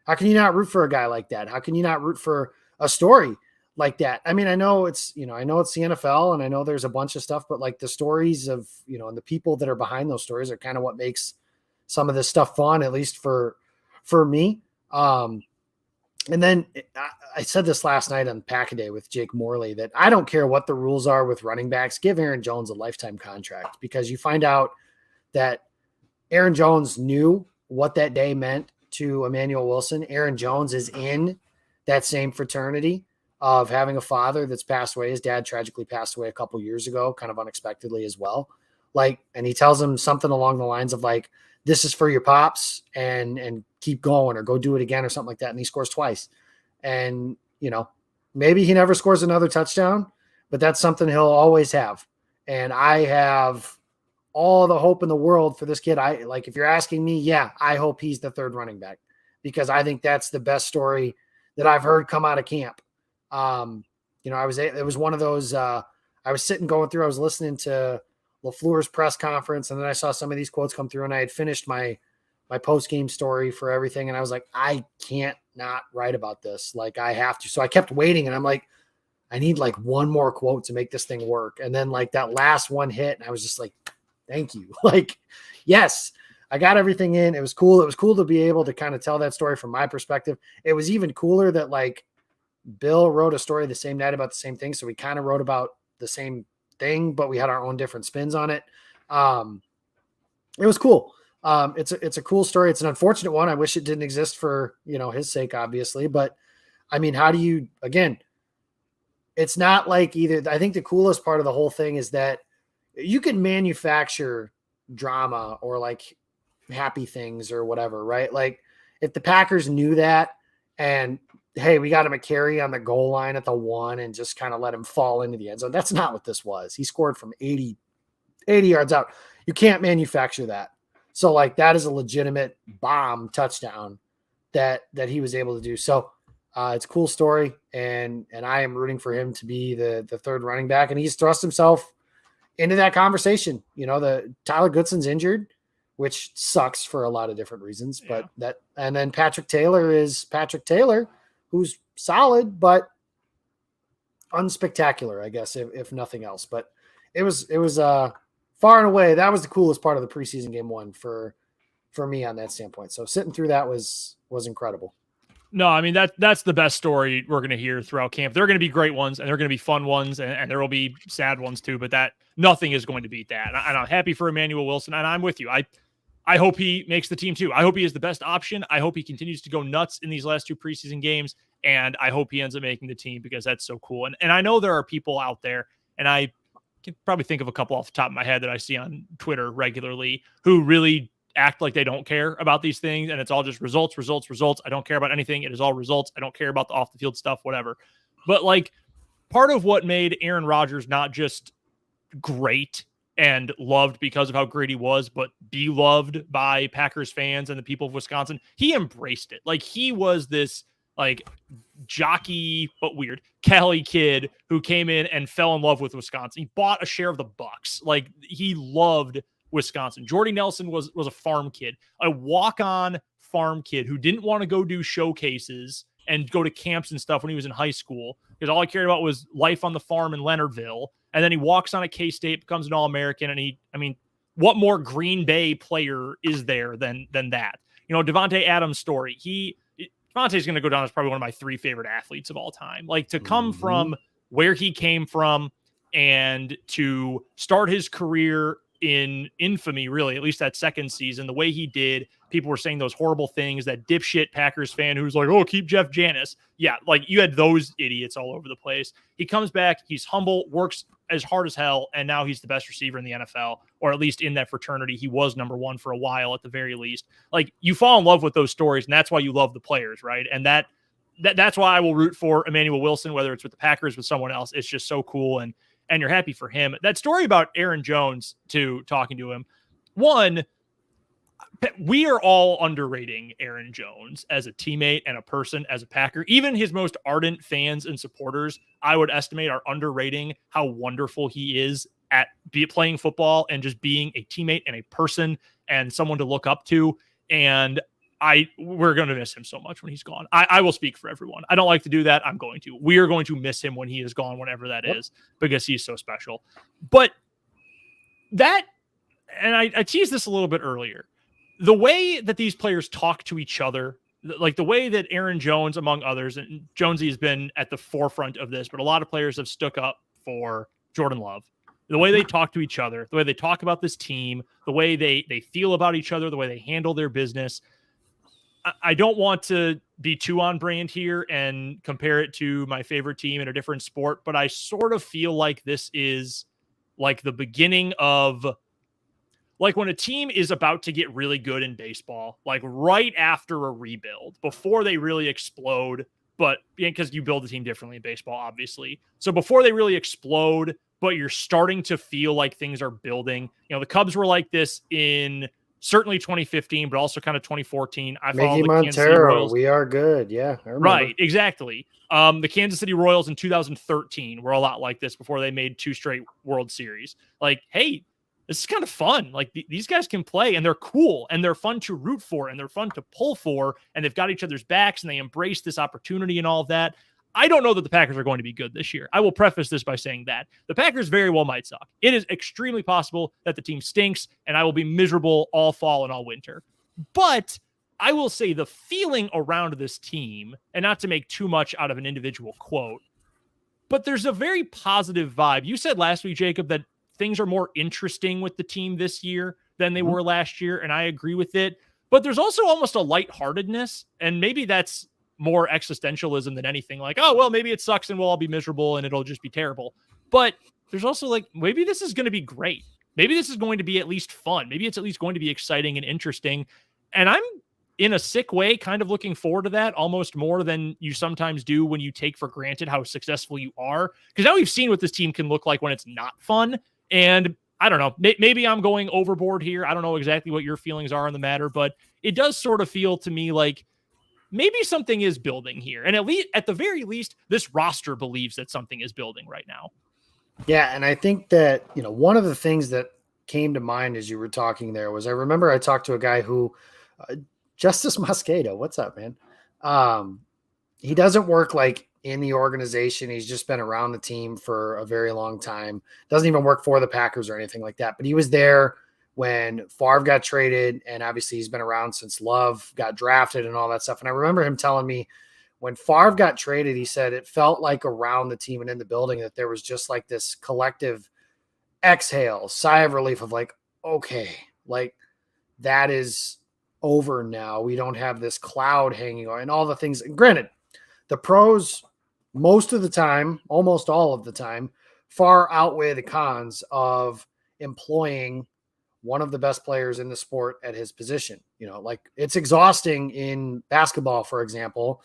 root for a guy like that? How can you not root for a story like that? I mean, I know it's the NFL, and I know there's a bunch of stuff, but like the stories of, and the people that are behind those stories are kind of what makes some of this stuff fun, at least for me. And then I said this last night on Pack-A-Day with Jake Morley, that I don't care what the rules are with running backs. Give Aaron Jones a lifetime contract, because you find out that Aaron Jones knew what that day meant to Emmanuel Wilson. Aaron Jones is in that same fraternity of having a father that's passed away. His dad tragically passed away a couple years ago, kind of unexpectedly as well. Like, and he tells him something along the lines of like, this is for your pops, and keep going, or go do it again, or something like that. And he scores twice. And, maybe he never scores another touchdown, but that's something he'll always have. And I have all the hope in the world for this kid. If you're asking me, yeah, I hope he's the third running back, because I think that's the best story that I've heard come out of camp. It was one of those, I was sitting going through, I was listening to LaFleur's press conference, and then I saw some of these quotes come through, and I had finished my post-game story for everything. And I was like, I can't not write about this. Like, I have to. So I kept waiting, and I'm like, I need like one more quote to make this thing work. And then like that last one hit, and I was just like, thank you. Like, yes, I got everything in. It was cool. It was cool to be able to kind of tell that story from my perspective. It was even cooler that like Bill wrote a story the same night about the same thing. So we kind of wrote about the same thing, but we had our own different spins on it. It was cool. It's a cool story. It's an unfortunate one. I wish it didn't exist for, his sake, obviously, but I mean, how do you, again, it's not like either. I think the coolest part of the whole thing is that you can manufacture drama or like happy things or whatever, right? Like, if the Packers knew that, and hey, we got him a carry on the goal line at the 1 and just kind of let him fall into the end zone. That's not what this was. He scored from 80 yards out. You can't manufacture that. So like, that is a legitimate bomb touchdown that he was able to do. So it's a cool story. And I am rooting for him to be the third running back. And he's thrust himself into that conversation. The Tyler Goodson's injured, which sucks for a lot of different reasons, but and then Patrick Taylor is Patrick Taylor, who's solid, but unspectacular, I guess, if nothing else. But it was far and away, that was the coolest part of the preseason game one for me on that standpoint. So sitting through that was incredible. No, I mean, that's the best story we're going to hear throughout camp. There are going to be great ones, and there are going to be fun ones, and there will be sad ones too, but nothing is going to beat that. And I'm happy for Emmanuel Wilson, and I'm with you. I hope he makes the team too. I hope he is the best option. I hope he continues to go nuts in these last two preseason games, and I hope he ends up making the team, because that's so cool. And I know there are people out there, and I can probably think of a couple off the top of my head that I see on Twitter regularly, who really act like they don't care about these things, and it's all just results. I don't care about anything. It is all results. I don't care about the off the field stuff, whatever. But like, part of what made Aaron Rodgers not just great and loved because of how great he was, but beloved by Packers fans and the people of Wisconsin, he embraced it. Like, he was this like jockey, but weird Cali kid who came in and fell in love with Wisconsin. He bought a share of the Bucks. Like, he loved Wisconsin. Jordy Nelson was a farm kid, a walk-on farm kid who didn't want to go do showcases and go to camps and stuff when he was in high school, because all he cared about was life on the farm in Leonardville. And then he walks on at K-State, becomes an All-American, and what more Green Bay player is there than that? Devontae Adams' story. Devontae's going to go down as probably one of my 3 favorite athletes of all time. Like, to come from where he came from and to start his career in infamy, really, at least that second season, the way he did, people were saying those horrible things, that dipshit Packers fan who's like, oh, keep Jeff Janis. Yeah, like, you had those idiots all over the place. He comes back, he's humble, works as hard as hell, and now he's the best receiver in the NFL, or at least in that fraternity. He was number 1 for a while at the very least. Like, you fall in love with those stories, and that's why you love the players, right? And that's why I will root for Emmanuel Wilson, whether it's with the Packers, with someone else. It's just so cool. And and you're happy for him. That story about Aaron Jones, too, talking to him, one, we are all underrating Aaron Jones as a teammate and a person, as a Packer. Even his most ardent fans and supporters, I would estimate, are underrating how wonderful he is at playing football and just being a teammate and a person and someone to look up to. And we're going to miss him so much when he's gone. I will speak for everyone. I don't like to do that. I'm going to. We are going to miss him when he is gone, whenever that is, because he's so special. But that, and I teased this a little bit earlier, the way that these players talk to each other, like the way that Aaron Jones, among others, and Jonesy has been at the forefront of this, but a lot of players have stuck up for Jordan Love. The way they talk to each other, the way they talk about this team, the way they feel about each other, the way they handle their business. I don't want to be too on brand here and compare it to my favorite team in a different sport, but I sort of feel like this is like the beginning of, like when a team is about to get really good in baseball, like right after a rebuild, before they really explode, but because you build a team differently in baseball, obviously. So before they really explode, but you're starting to feel like things are building. The Cubs were like this in certainly 2015, but also kind of 2014. I Mickey follow the Kansas City Montero, Royals. we are good. Yeah, I remember. Right, exactly. The Kansas City Royals in 2013 were a lot like this before they made 2 straight World Series. Like, hey, this is kind of fun. Like these guys can play and they're cool and they're fun to root for and they're fun to pull for, and they've got each other's backs and they embrace this opportunity and all of that. I don't know that the Packers are going to be good this year. I will preface this by saying that the Packers very well might suck. It is extremely possible that the team stinks and I will be miserable all fall and all winter. But I will say the feeling around this team, and not to make too much out of an individual quote, but there's a very positive vibe. You said last week, Jacob, that things are more interesting with the team this year than they were last year, and I agree with it. But there's also almost a lightheartedness, and maybe that's more existentialism than anything. Like, oh, well, maybe it sucks and we'll all be miserable and it'll just be terrible. But there's also like, maybe this is going to be great. Maybe this is going to be at least fun. Maybe it's at least going to be exciting and interesting. And I'm, in a sick way, kind of looking forward to that almost more than you sometimes do when you take for granted how successful you are. Because now we've seen what this team can look like when it's not fun. And I don't know, maybe I'm going overboard here. I don't know exactly what your feelings are on the matter, but it does sort of feel to me like maybe something is building here. And at the very least, this roster believes that something is building right now. Yeah. And I think that, one of the things that came to mind as you were talking there was, I remember I talked to a guy who, Justice Mosqueda, what's up, man? He doesn't work like in the organization. He's just been around the team for a very long time. Doesn't even work for the Packers or anything like that. But he was there when Favre got traded, and obviously he's been around since Love got drafted and all that stuff. And I remember him telling me when Favre got traded, he said it felt like around the team and in the building that there was just like this collective exhale, sigh of relief of like, okay, like that is over now. We don't have this cloud hanging on and all the things. And granted, the pros most of the time, almost all of the time, far outweigh the cons of employing one of the best players in the sport at his position. Like it's exhausting in basketball, for example,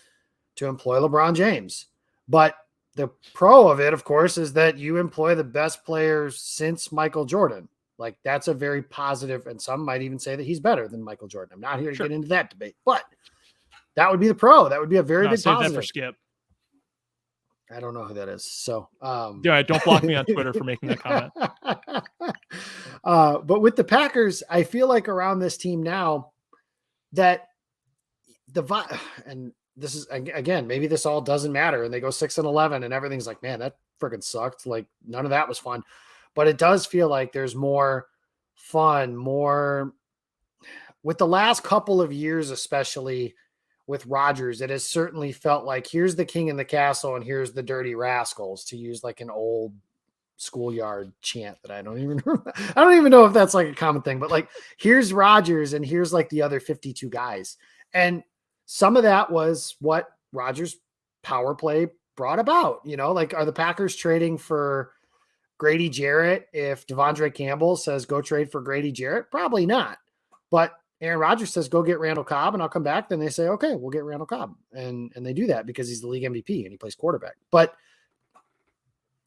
to employ LeBron James. But the pro of it, of course, is that you employ the best players since Michael Jordan. Like that's a very positive, and some might even say that he's better than Michael Jordan. I'm not here to get into that debate, but that would be the pro. That would be a very big positive. That for Skip. I don't know who that is. So, yeah, don't block me on Twitter for making that comment. But with the Packers, I feel like around this team now that and this is, again, maybe this all doesn't matter and they go 6-11 and everything's like, man, that freaking sucked. Like none of that was fun, but it does feel like there's more fun, more with the last couple of years, especially with Rodgers. It has certainly felt like here's the king in the castle and here's the dirty rascals, to use like an old schoolyard chant that I don't even know if that's like a common thing, but like here's Rodgers and here's like the other 52 guys. And some of that was what Rodgers' power play brought about. Like are the Packers trading for Grady Jarrett if Devondre Campbell says go trade for Grady Jarrett? Probably not. But Aaron Rodgers says, go get Randall Cobb and I'll come back. Then they say, okay, we'll get Randall Cobb. And they do that because he's the league MVP and he plays quarterback. But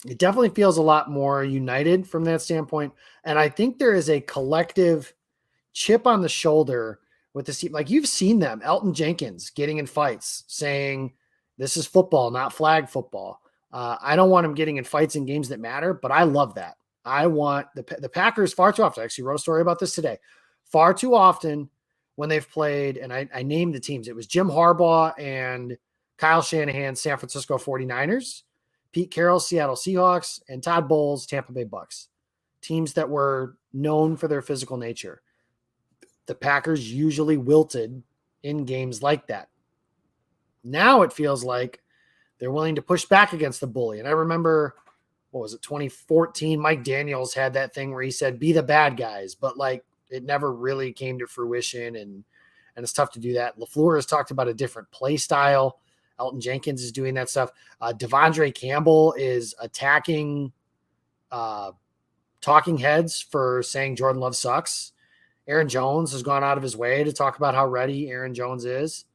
It definitely feels a lot more united from that standpoint. And I think there is a collective chip on the shoulder with the team. Like you've seen them, Elton Jenkins getting in fights saying, this is football, not flag football. I don't want him getting in fights in games that matter, but I love that. I want the Packers far too often. I actually wrote a story about this today. Far too often when they've played, and I named the teams, it was Jim Harbaugh and Kyle Shanahan's San Francisco 49ers, Pete Carroll's Seattle Seahawks, and Todd Bowles' Tampa Bay Bucks. Teams that were known for their physical nature. The Packers usually wilted in games like that. Now it feels like they're willing to push back against the bully. And I remember, 2014? Mike Daniels had that thing where he said, be the bad guys, but like it never really came to fruition. And it's tough to do that. LaFleur has talked about a different play style. Elton Jenkins is doing that stuff. Devondre Campbell is attacking talking heads for saying Jordan Love sucks. Aaron Jones has gone out of his way to talk about how ready Aaron Jones is.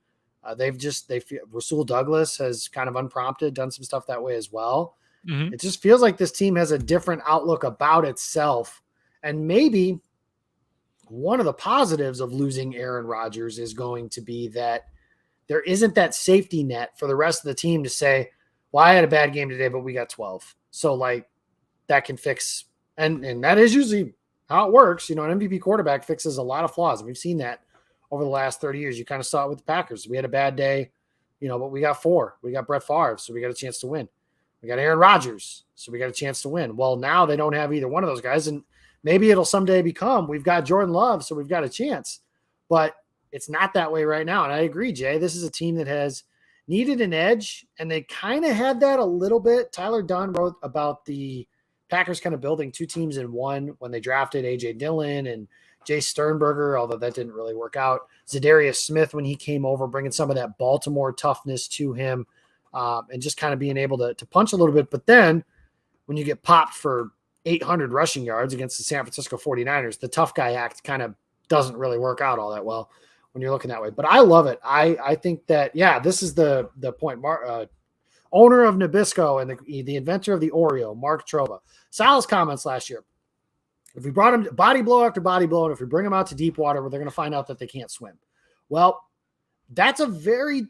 Rasul Douglas has kind of unprompted done some stuff that way as well. Mm-hmm. It just feels like this team has a different outlook about itself. And maybe one of the positives of losing Aaron Rodgers is going to be that there isn't that safety net for the rest of the team to say, well, I had a bad game today, but we got 12. So like that can fix, and that is usually how it works. An MVP quarterback fixes a lot of flaws. And we've seen that over the last 30 years. You kind of saw it with the Packers. We had a bad day, but we got 4. We got Brett Favre, so we got a chance to win. We got Aaron Rodgers, so we got a chance to win. Well, now they don't have either one of those guys, and maybe it'll someday become we've got Jordan Love, so we've got a chance. But it's not that way right now. And I agree, Jay. This is a team that has needed an edge, and they kind of had that a little bit. Tyler Dunn wrote about the Packers kind of building 2 teams in one when they drafted A.J. Dillon and Jay Sternberger, although that didn't really work out. Zadarius Smith, when he came over, bringing some of that Baltimore toughness to him, and just kind of being able to punch a little bit. But then when you get popped for 800 rushing yards against the San Francisco 49ers, the tough guy act kind of doesn't really work out all that well when you're looking that way. But I love it. I think that, this is the point. Owner of Nabisco and the inventor of the Oreo, Mark Trova. Sal's comments last year. If we brought him body blow after body blow, and if we bring them out to deep water, they're going to find out that they can't swim. Well, that's a very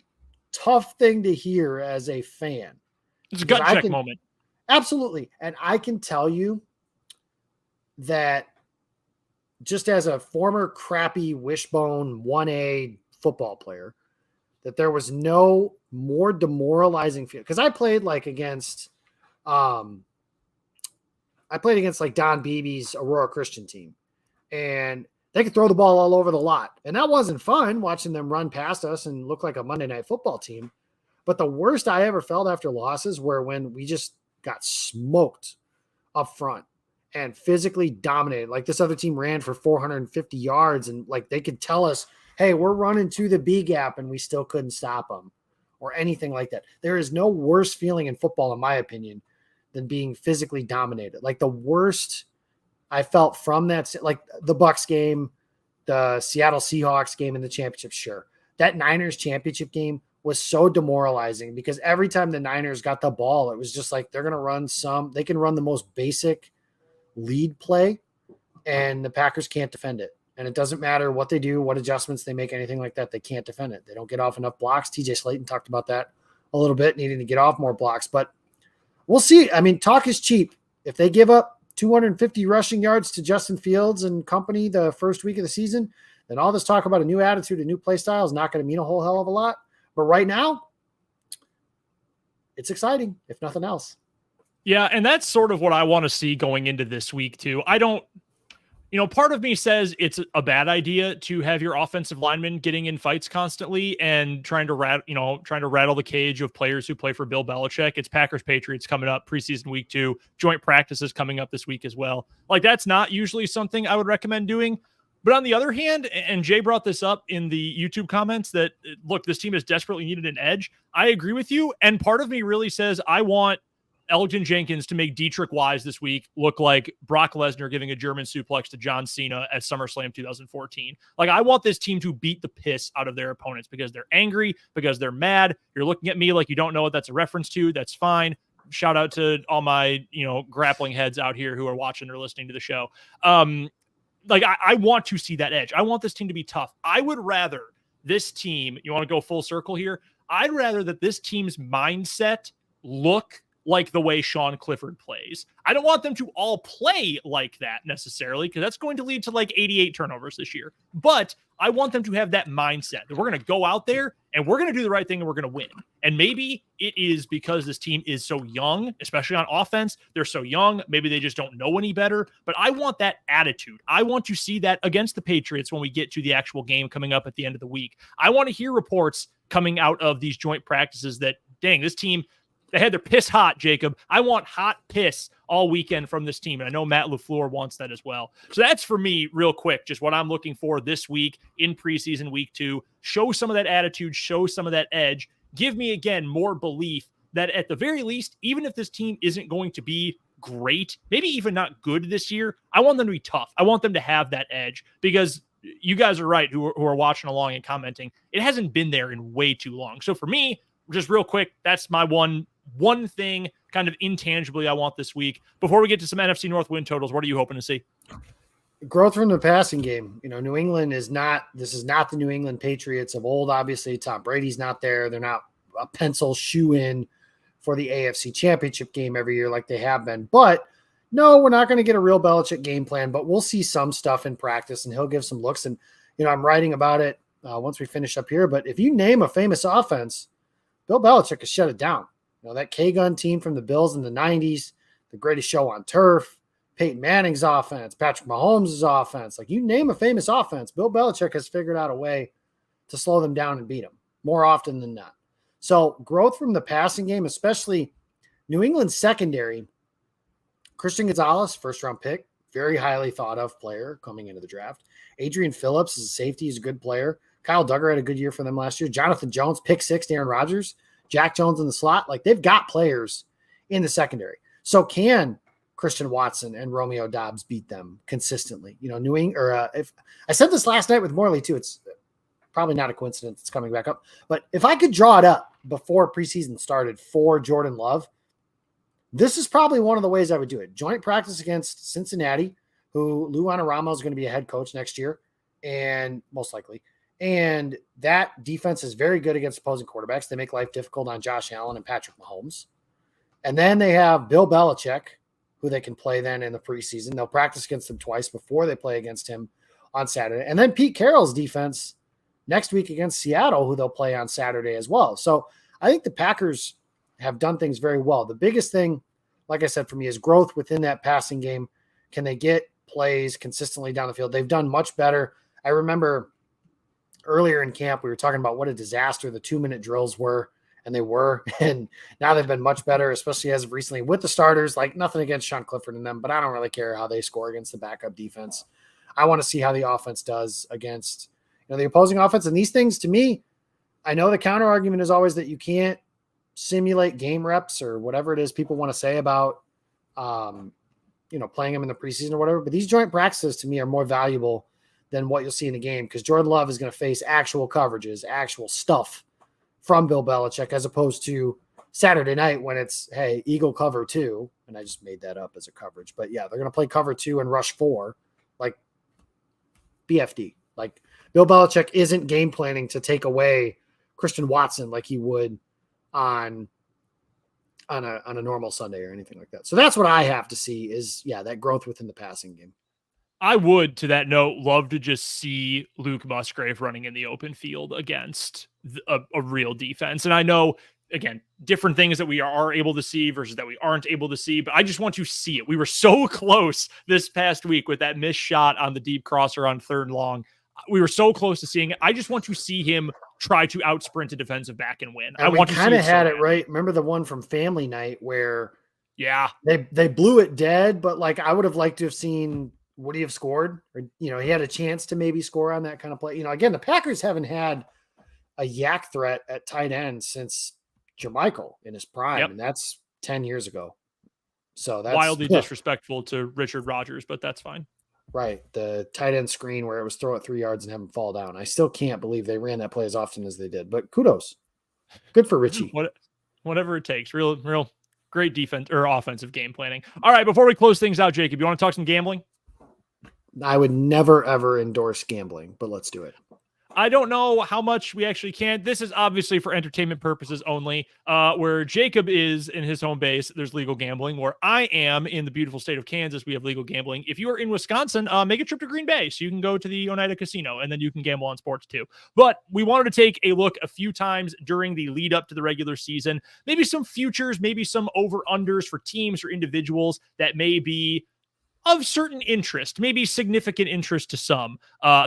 tough thing to hear as a fan. It's a gut check moment. Absolutely. And I can tell you that just as a former crappy wishbone 1A football player, that there was no more demoralizing feel. Because I played against Don Beebe's Aurora Christian team, and they could throw the ball all over the lot. And that wasn't fun watching them run past us and look like a Monday Night Football team. But the worst I ever felt after losses were when we just got smoked up front and physically dominated. Like this other team ran for 450 yards and they could tell us, hey, we're running to the B gap, and we still couldn't stop them or anything like that. There is no worse feeling in football, in my opinion, than being physically dominated. The worst I felt from that, the Bucs game, the Seattle Seahawks game in the championship, sure. That Niners championship game was so demoralizing because every time the Niners got the ball, it was just they're going to run they can run the most basic lead play, and the Packers can't defend it. And it doesn't matter what they do, what adjustments they make, anything like that. They can't defend it. They don't get off enough blocks. TJ Slayton talked about that a little bit, needing to get off more blocks. But we'll see. I mean, talk is cheap. If they give up 250 rushing yards to Justin Fields and company the first week of the season, then all this talk about a new attitude, a new play style is not going to mean a whole hell of a lot. But right now, it's exciting, if nothing else. Yeah, and that's sort of what I want to see going into this week, too. I don't part of me says it's a bad idea to have your offensive linemen getting in fights constantly and trying to rattle the cage of players who play for Bill Belichick. It's Packers Patriots coming up, preseason week 2, joint practices coming up this week as well. That's not usually something I would recommend doing. But on the other hand, and Jay brought this up in the YouTube comments, that look, this team has desperately needed an edge. I agree with you. And part of me really says I want Elgton Jenkins to make Dietrich Wise this week look like Brock Lesnar giving a German suplex to John Cena at SummerSlam 2014. I want this team to beat the piss out of their opponents because they're angry, because they're mad. You're looking at me like you don't know what that's a reference to. That's fine. Shout out to all my, grappling heads out here who are watching or listening to the show. I want to see that edge. I want this team to be tough. I would rather this team, you want to go full circle here? I'd rather that this team's mindset look like the way Sean Clifford plays. I don't want them to all play like that necessarily, because that's going to lead to like 88 turnovers this year. But I want them to have that mindset that we're going to go out there and we're going to do the right thing and we're going to win. And maybe it is because this team is so young, especially on offense. They're so young. Maybe they just don't know any better. But I want that attitude. I want to see that against the Patriots when we get to the actual game coming up at the end of the week. I want to hear reports coming out of these joint practices that, dang, this team, they had their piss hot, Jacob. I want hot piss all weekend from this team. And I know Matt LaFleur wants that as well. So that's for me real quick, just what I'm looking for this week in preseason week 2. Show some of that attitude, show some of that edge. Give me, again, more belief that at the very least, even if this team isn't going to be great, maybe even not good this year, I want them to be tough. I want them to have that edge, because you guys are right who are watching along and commenting. It hasn't been there in way too long. So for me, just real quick, that's my one thing kind of intangibly I want this week. Before we get to some NFC North win totals, what are you hoping to see? Growth from the passing game. New England this is not the New England Patriots of old. Obviously, Tom Brady's not there. They're not a pencil shoe in for the AFC Championship game every year like they have been. But no, we're not going to get a real Belichick game plan, but we'll see some stuff in practice and he'll give some looks. And, I'm writing about it once we finish up here. But if you name a famous offense, Bill Belichick has shut it down. That K-Gun team from the Bills in the 90s, the greatest show on turf, Peyton Manning's offense, Patrick Mahomes' offense. Like, you name a famous offense, Bill Belichick has figured out a way to slow them down and beat them more often than not. So growth from the passing game, especially New England's secondary, Christian Gonzalez, first-round pick, very highly thought of player coming into the draft. Adrian Phillips is a safety. He's a good player. Kyle Duggar had a good year for them last year. Jonathan Jones, pick 6, Aaron Rodgers. Jack Jones in the slot. Like, they've got players in the secondary. So can Christian Watson and Romeo Doubs beat them consistently? New England, if I said this last night with Morley too, it's probably not a coincidence it's coming back up. But if I could draw it up before preseason started for Jordan Love, this is probably one of the ways I would do it. Joint practice against Cincinnati, who Lou Anarumo is going to be a head coach next year, and most likely. And that defense is very good against opposing quarterbacks. They make life difficult on Josh Allen and Patrick Mahomes. And then they have Bill Belichick, who they can play then in the preseason. They'll practice against him twice before they play against him on Saturday. And then Pete Carroll's defense next week against Seattle, who they'll play on Saturday as well. So I think the Packers have done things very well. The biggest thing, like I said, for me is growth within that passing game. Can they get plays consistently down the field? They've done much better. I remember earlier in camp, we were talking about what a disaster the 2-minute drills were, and they were. And now they've been much better, especially as of recently with the starters. Like, nothing against Sean Clifford and them, but I don't really care how they score against the backup defense. I want to see how the offense does against the opposing offense. And these things, to me, I know the counter argument is always that you can't simulate game reps or whatever it is people want to say about, playing them in the preseason or whatever. But these joint practices, to me, are more valuable than what you'll see in the game, because Jordan Love is going to face actual coverages, actual stuff from Bill Belichick, as opposed to Saturday night when it's, hey, Eagle cover 2. And I just made that up as a coverage. But yeah, they're going to play cover 2 and rush 4, like BFD. Like, Bill Belichick isn't game planning to take away Christian Watson like he would on a normal Sunday or anything like that. So that's what I have to see is, that growth within the passing game. I would, to that note, love to just see Luke Musgrave running in the open field against a real defense. And I know, again, different things that we are able to see versus that we aren't able to see, but I just want to see it. We were so close this past week with that missed shot on the deep crosser on 3rd and long. We were so close to seeing it. I just want to see him try to out sprint a defensive back and win. And I want to kind of had it right. Remember the one from Family Night where they blew it dead, but like, I would have liked to have seen, would he have scored? Or, he had a chance to maybe score on that kind of play. Again, the Packers haven't had a yak threat at tight end since Jermichael in his prime, and that's 10 years ago. So that's wildly disrespectful to Richard Rodgers, but that's fine. Right. The tight end screen where it was throw it 3 yards and have him fall down. I still can't believe they ran that play as often as they did, but kudos. Good for Richie. Whatever it takes. Real Great defense or offensive game planning. All right, before we close things out, Jacob, you want to talk some gambling? I would never, ever endorse gambling, but let's do it. I don't know how much we actually can. This is obviously for entertainment purposes only. Where Jacob is in his home base, there's legal gambling. Where I am in the beautiful state of Kansas, we have legal gambling. If you are in Wisconsin, make a trip to Green Bay so you can go to the Oneida Casino and then you can gamble on sports too. But we wanted to take a look a few times during the lead up to the regular season. Maybe some futures, maybe some over-unders for teams or individuals that may be of certain interest, maybe significant interest to some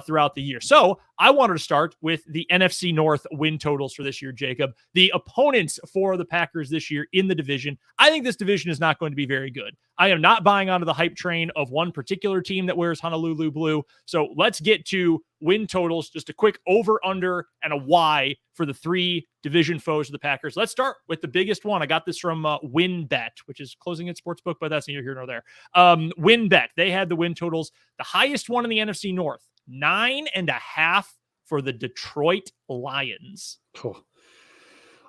throughout the year. So I wanted to start with the NFC North win totals for this year, Jacob. The opponents for the Packers this year in the division. I think this division is not going to be very good. I am not buying onto the hype train of one particular team that wears Honolulu blue. So let's get to win totals, just a quick over, under, and a Y for the three division foes of the Packers. Let's start with the biggest one. I got this from WinBet, which is closing its sportsbook, but that's neither here nor there. WinBet, they had the win totals. The highest one in the NFC North, 9.5 for the Detroit Lions. Oh.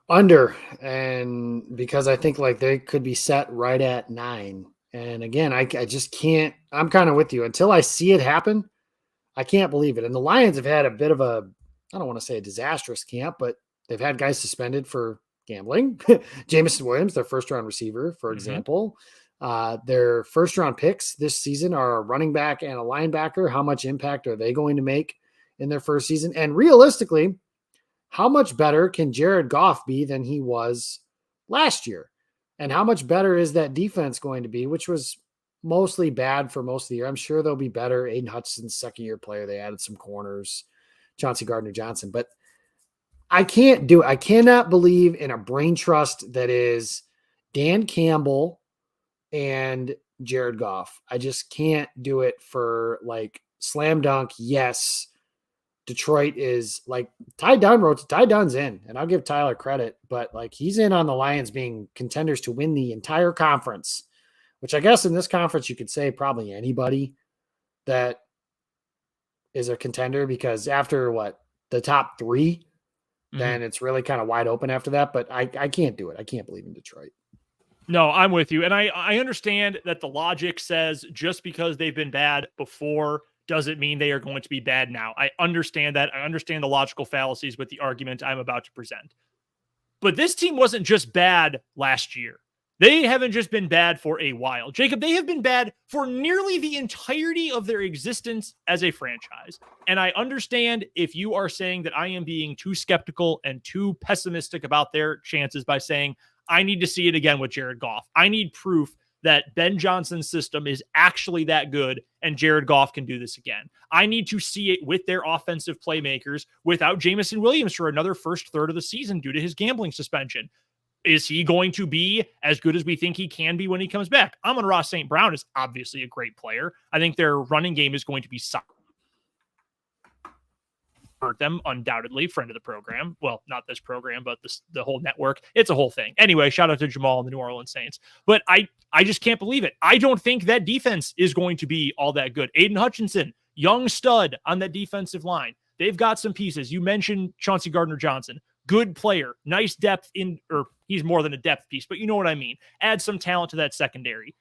Under, and because I think like they could be set right at 9. And again, I just can't. I'm kind of with you until I see it happen. I can't believe it. And the Lions have had a bit of a, I don't want to say a disastrous camp, but they've had guys suspended for gambling. Jamison Williams, their first round receiver, for example. Their first round picks this season are a running back and a linebacker. How much impact are they going to make in their first season? And realistically, how much better can Jared Goff be than he was last year? And how much better is that defense going to be, which was mostly bad for most of the year? I'm sure they'll be better. Aiden Hutchinson's second-year player. They added some corners, Chauncey Gardner-Johnson. But I can't do it. I cannot believe in a brain trust that is Dan Campbell and Jared Goff. I just can't do it for like slam dunk. Yes, Detroit is like Ty Dunn's in, and I'll give Tyler credit, but like he's in on the Lions being contenders to win the entire conference, which I guess in this conference you could say probably anybody that is a contender, because after the top 3, then it's really kind of wide open after that. But I can't do it. I can't believe in Detroit. No, I'm with you. And I understand that the logic says just because they've been bad before doesn't mean they are going to be bad now. I understand that. I understand the logical fallacies with the argument I'm about to present. But this team wasn't just bad last year. They haven't just been bad for a while. Jacob, they have been bad for nearly the entirety of their existence as a franchise. And I understand if you are saying that I am being too skeptical and too pessimistic about their chances by saying, I need to see it again with Jared Goff. I need proof that Ben Johnson's system is actually that good and Jared Goff can do this again. I need to see it with their offensive playmakers without Jamison Williams for another first third of the season due to his gambling suspension. Is he going to be as good as we think he can be when he comes back? Amon-Ra St. Brown is obviously a great player. I think their running game is going to be solid. Them undoubtedly, friend of the program. Well, not this program, but the whole network. It's a whole thing. Anyway, shout out to Jamal and the New Orleans Saints. But I just can't believe it. I don't think that defense is going to be all that good. Aiden Hutchinson, young stud on that defensive line. They've got some pieces. You mentioned Chauncey Gardner-Johnson. Good player, nice depth or he's more than a depth piece, but you know what I mean. Add some talent to that secondary.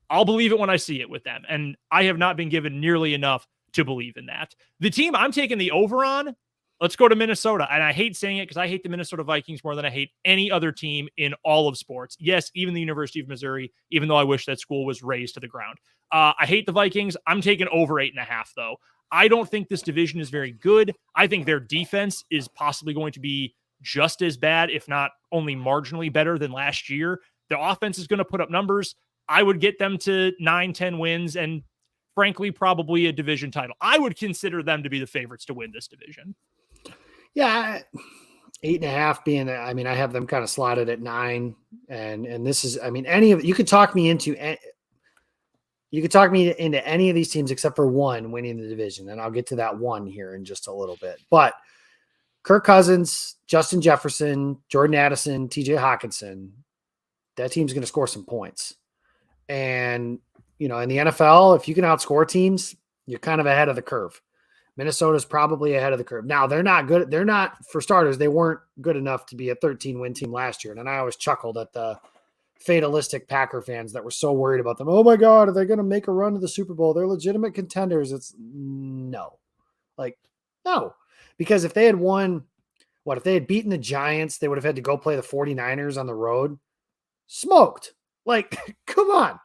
I'll believe it when I see it with them. And I have not been given nearly enough to believe in that. The team I'm taking the over on, let's go to Minnesota. And I hate saying it because I hate the Minnesota Vikings more than I hate any other team in all of sports. Yes, even the University of Missouri, even though I wish that school was razed to the ground. I hate the Vikings. I'm taking over 8.5 though. I don't think this division is very good. I think their defense is possibly going to be just as bad, if not only marginally better than last year. Their offense is going to put up numbers. I would get them to 9-10 wins and frankly, probably a division title. I would consider them to be the favorites to win this division. Yeah, 8.5 being, I mean, I have them kind of slotted at 9. And this is, I mean, you could talk me into any of these teams except for one winning the division. And I'll get to that one here in just a little bit. But Kirk Cousins, Justin Jefferson, Jordan Addison, TJ Hawkinson, that team's going to score some points. And, you know, in the NFL, if you can outscore teams, you're kind of ahead of the curve. Minnesota's probably ahead of the curve. Now, they're not good. They're not, for starters, they weren't good enough to be a 13-win team last year. And I always chuckled at the fatalistic Packer fans that were so worried about them. Oh my God, are they going to make a run to the Super Bowl? They're legitimate contenders. It's no, no, because if they had won, if they had beaten the Giants, they would have had to go play the 49ers on the road. Smoked. Come on.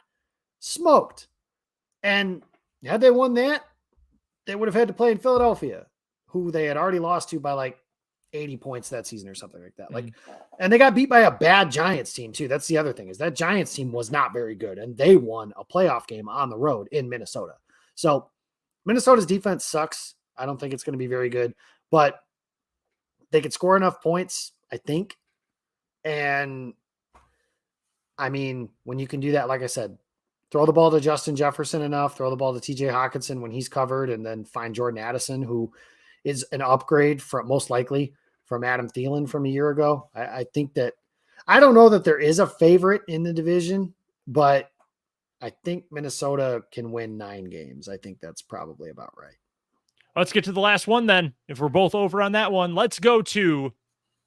Smoked. And had they won that, they would have had to play in Philadelphia, who they had already lost to by 80 points that season or something like that. And they got beat by a bad Giants team too. That's the other thing, is that Giants team was not very good, and they won a playoff game on the road in Minnesota. So Minnesota's defense sucks. I don't think it's going to be very good, but they could score enough points, I think. And I mean, when you can do that, like I said, throw the ball to Justin Jefferson enough, throw the ball to TJ Hawkinson when he's covered, and then find Jordan Addison, who is an upgrade most likely from Adam Thielen from a year ago. I think that, I don't know that there is a favorite in the division, but I think Minnesota can win 9 games. I think that's probably about right. Let's get to the last one then. If we're both over on that one, let's go to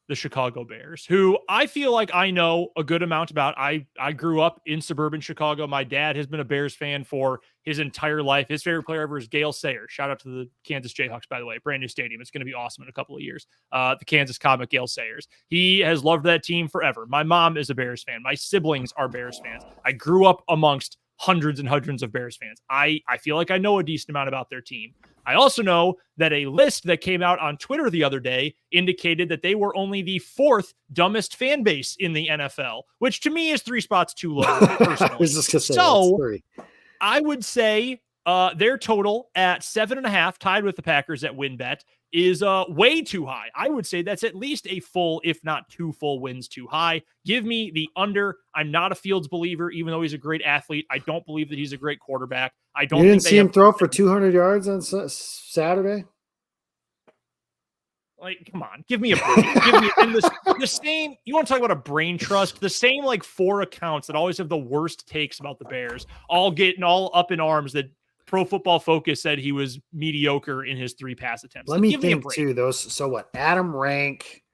the Chicago Bears, who I feel like I know a good amount about. I grew up in suburban Chicago. My dad has been a Bears fan for his entire life. His favorite player ever is Gale Sayers. Shout out to the Kansas Jayhawks, by the way. Brand new stadium. It's going to be awesome in a couple of years. The Kansas comic Gale Sayers. He has loved that team forever. My mom is a Bears fan. My siblings are Bears fans. I grew up amongst hundreds and hundreds of Bears fans. I feel like I know a decent amount about their team. I also know that a list that came out on Twitter the other day indicated that they were only the 4th dumbest fan base in the NFL, which to me is 3 spots too low. Personally. I would say their total at 7.5, tied with the Packers at WinBet, is way too high. I would say that's at least a full, if not 2 full wins too high. Give me the under. I'm not a Fields believer, even though he's a great athlete. I don't believe that he's a great quarterback. I don't. You didn't see him throw for 200 yards on Saturday? Come on, give me a break. Give me and the same. You want to talk about a brain trust? The same 4 accounts that always have the worst takes about the Bears, all getting all up in arms that Pro Football Focus said he was mediocre in his 3 pass attempts. Let me think too. Those. So what? Adam Rank,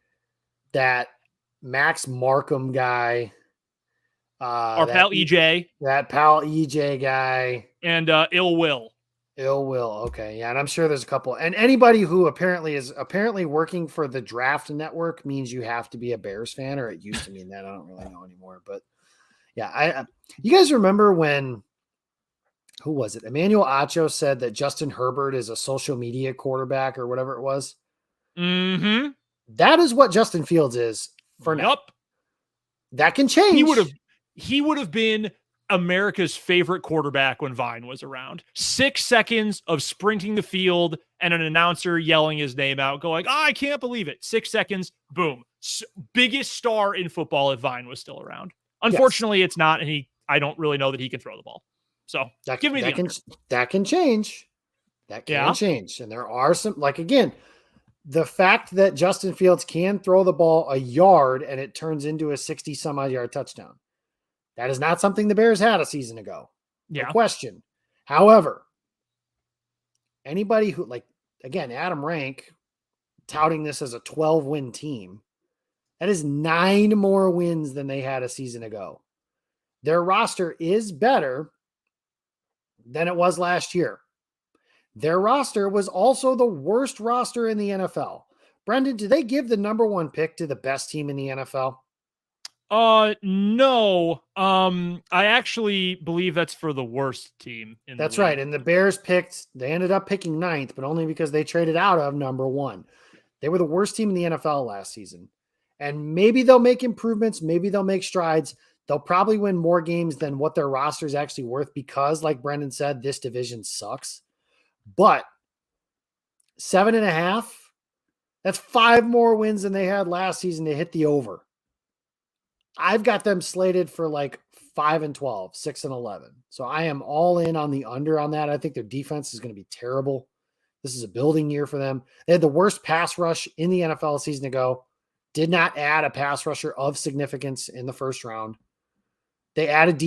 that Max Markham guy, our pal EJ, that pal EJ guy, and Ill Will. Okay. Yeah. And I'm sure there's a couple, and anybody who is working for the Draft Network means you have to be a Bears fan, or it used to mean that. I don't really know anymore, but yeah. You guys remember when, who was it? Emmanuel Acho said that Justin Herbert is a social media quarterback or whatever it was. Mm-hmm. That is what Justin Fields is for now. That can change. He would have been America's favorite quarterback when Vine was around. 6 seconds of sprinting the field and an announcer yelling his name out, going, I can't believe it. 6 seconds, boom. Biggest star in football if Vine was still around. Unfortunately, It's not, and I don't really know that he can throw the ball. So that can change. That can change. And there are some, again, the fact that Justin Fields can throw the ball a yard and it turns into a 60 some odd yard touchdown. That is not something the Bears had a season ago. No question. However, anybody who, again, Adam Rank touting this as a 12-win team, that is 9 more wins than they had a season ago. Their roster is better than it was last year. Their roster was also the worst roster in the NFL. Brendan, do they give the number 1 pick to the best team in the NFL? No. I actually believe that's for the worst team. That's right. And the Bears they ended up picking 9th, but only because they traded out of number 1. They were the worst team in the NFL last season. And maybe they'll make improvements. Maybe they'll make strides. They'll probably win more games than what their roster is actually worth because, like Brendan said, this division sucks. But 7.5, that's 5 more wins than they had last season to hit the over. I've got them slated for 5-12, 6-11. So I am all in on the under on that. I think their defense is going to be terrible. This is a building year for them. They had the worst pass rush in the NFL a season ago. Did not add a pass rusher of significance in the first round. They added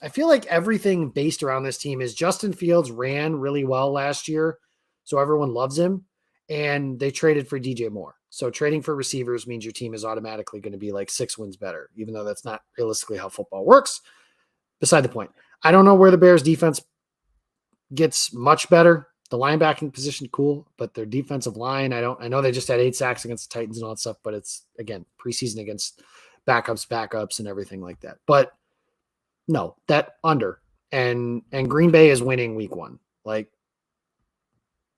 I feel like everything based around this team is Justin Fields ran really well last year, so everyone loves him, and they traded for DJ Moore. So trading for receivers means your team is automatically going to be like 6 wins better, even though that's not realistically how football works. Beside the point. I don't know where the Bears defense gets much better. The linebacking position, cool, but their defensive line, I know they just had 8 sacks against the Titans and all that stuff, but it's, again, preseason against backups and everything like that. But no, that under. And Green Bay is winning week 1. Like,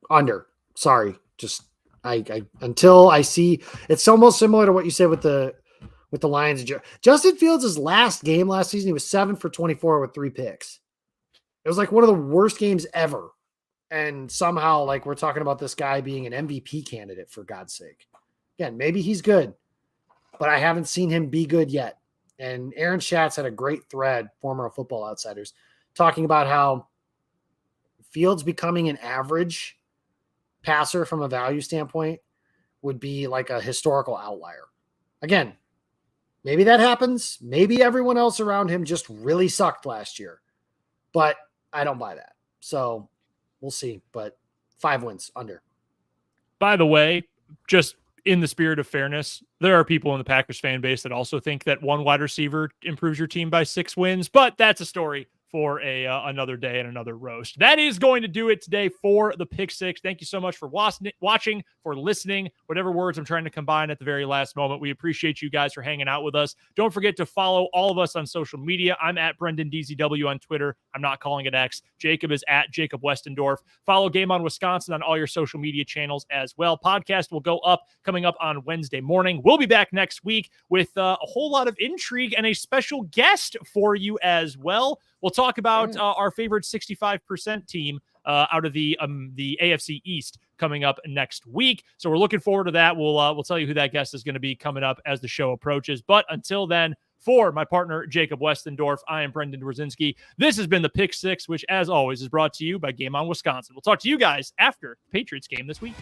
under. Sorry. Just I until I see, it's almost similar to what you said with the Lions. Justin Fields' last game last season, he was 7 for 24 with 3 picks. It was like one of the worst games ever. And somehow, like, we're talking about this guy being an MVP candidate, for God's sake. Again, maybe he's good, but I haven't seen him be good yet. And Aaron Schatz had a great thread, former Football Outsiders, talking about how Fields becoming an average passer from a value standpoint would be like a historical outlier. Again, maybe that happens. Maybe everyone else around him just really sucked last year, but I don't buy that. So we'll see, but 5 wins under. By the way, just in the spirit of fairness, there are people in the Packers fan base that also think that one wide receiver improves your team by 6 wins, but that's a story for another day and another roast. That is going to do it today for the Pick Six. Thank you so much for watching, for listening, whatever words I'm trying to combine at the very last moment. We appreciate you guys for hanging out with us. Don't forget to follow all of us on social media. I'm at Brendan DZW on Twitter. I'm not calling it X. Jacob is at Jacob Westendorf. Follow Game On Wisconsin on all your social media channels as well. Podcast will go up coming up on Wednesday morning. We'll be back next week with a whole lot of intrigue and a special guest for you as well. We'll talk about our favorite 65% team out of the AFC East coming up next week. So we're looking forward to that. We'll tell you who that guest is going to be coming up as the show approaches. But until then, for my partner, Jacob Westendorf, I am Brendan Dworzinski. This has been the Pick Six, which, as always, is brought to you by Game On Wisconsin. We'll talk to you guys after the Patriots game this week.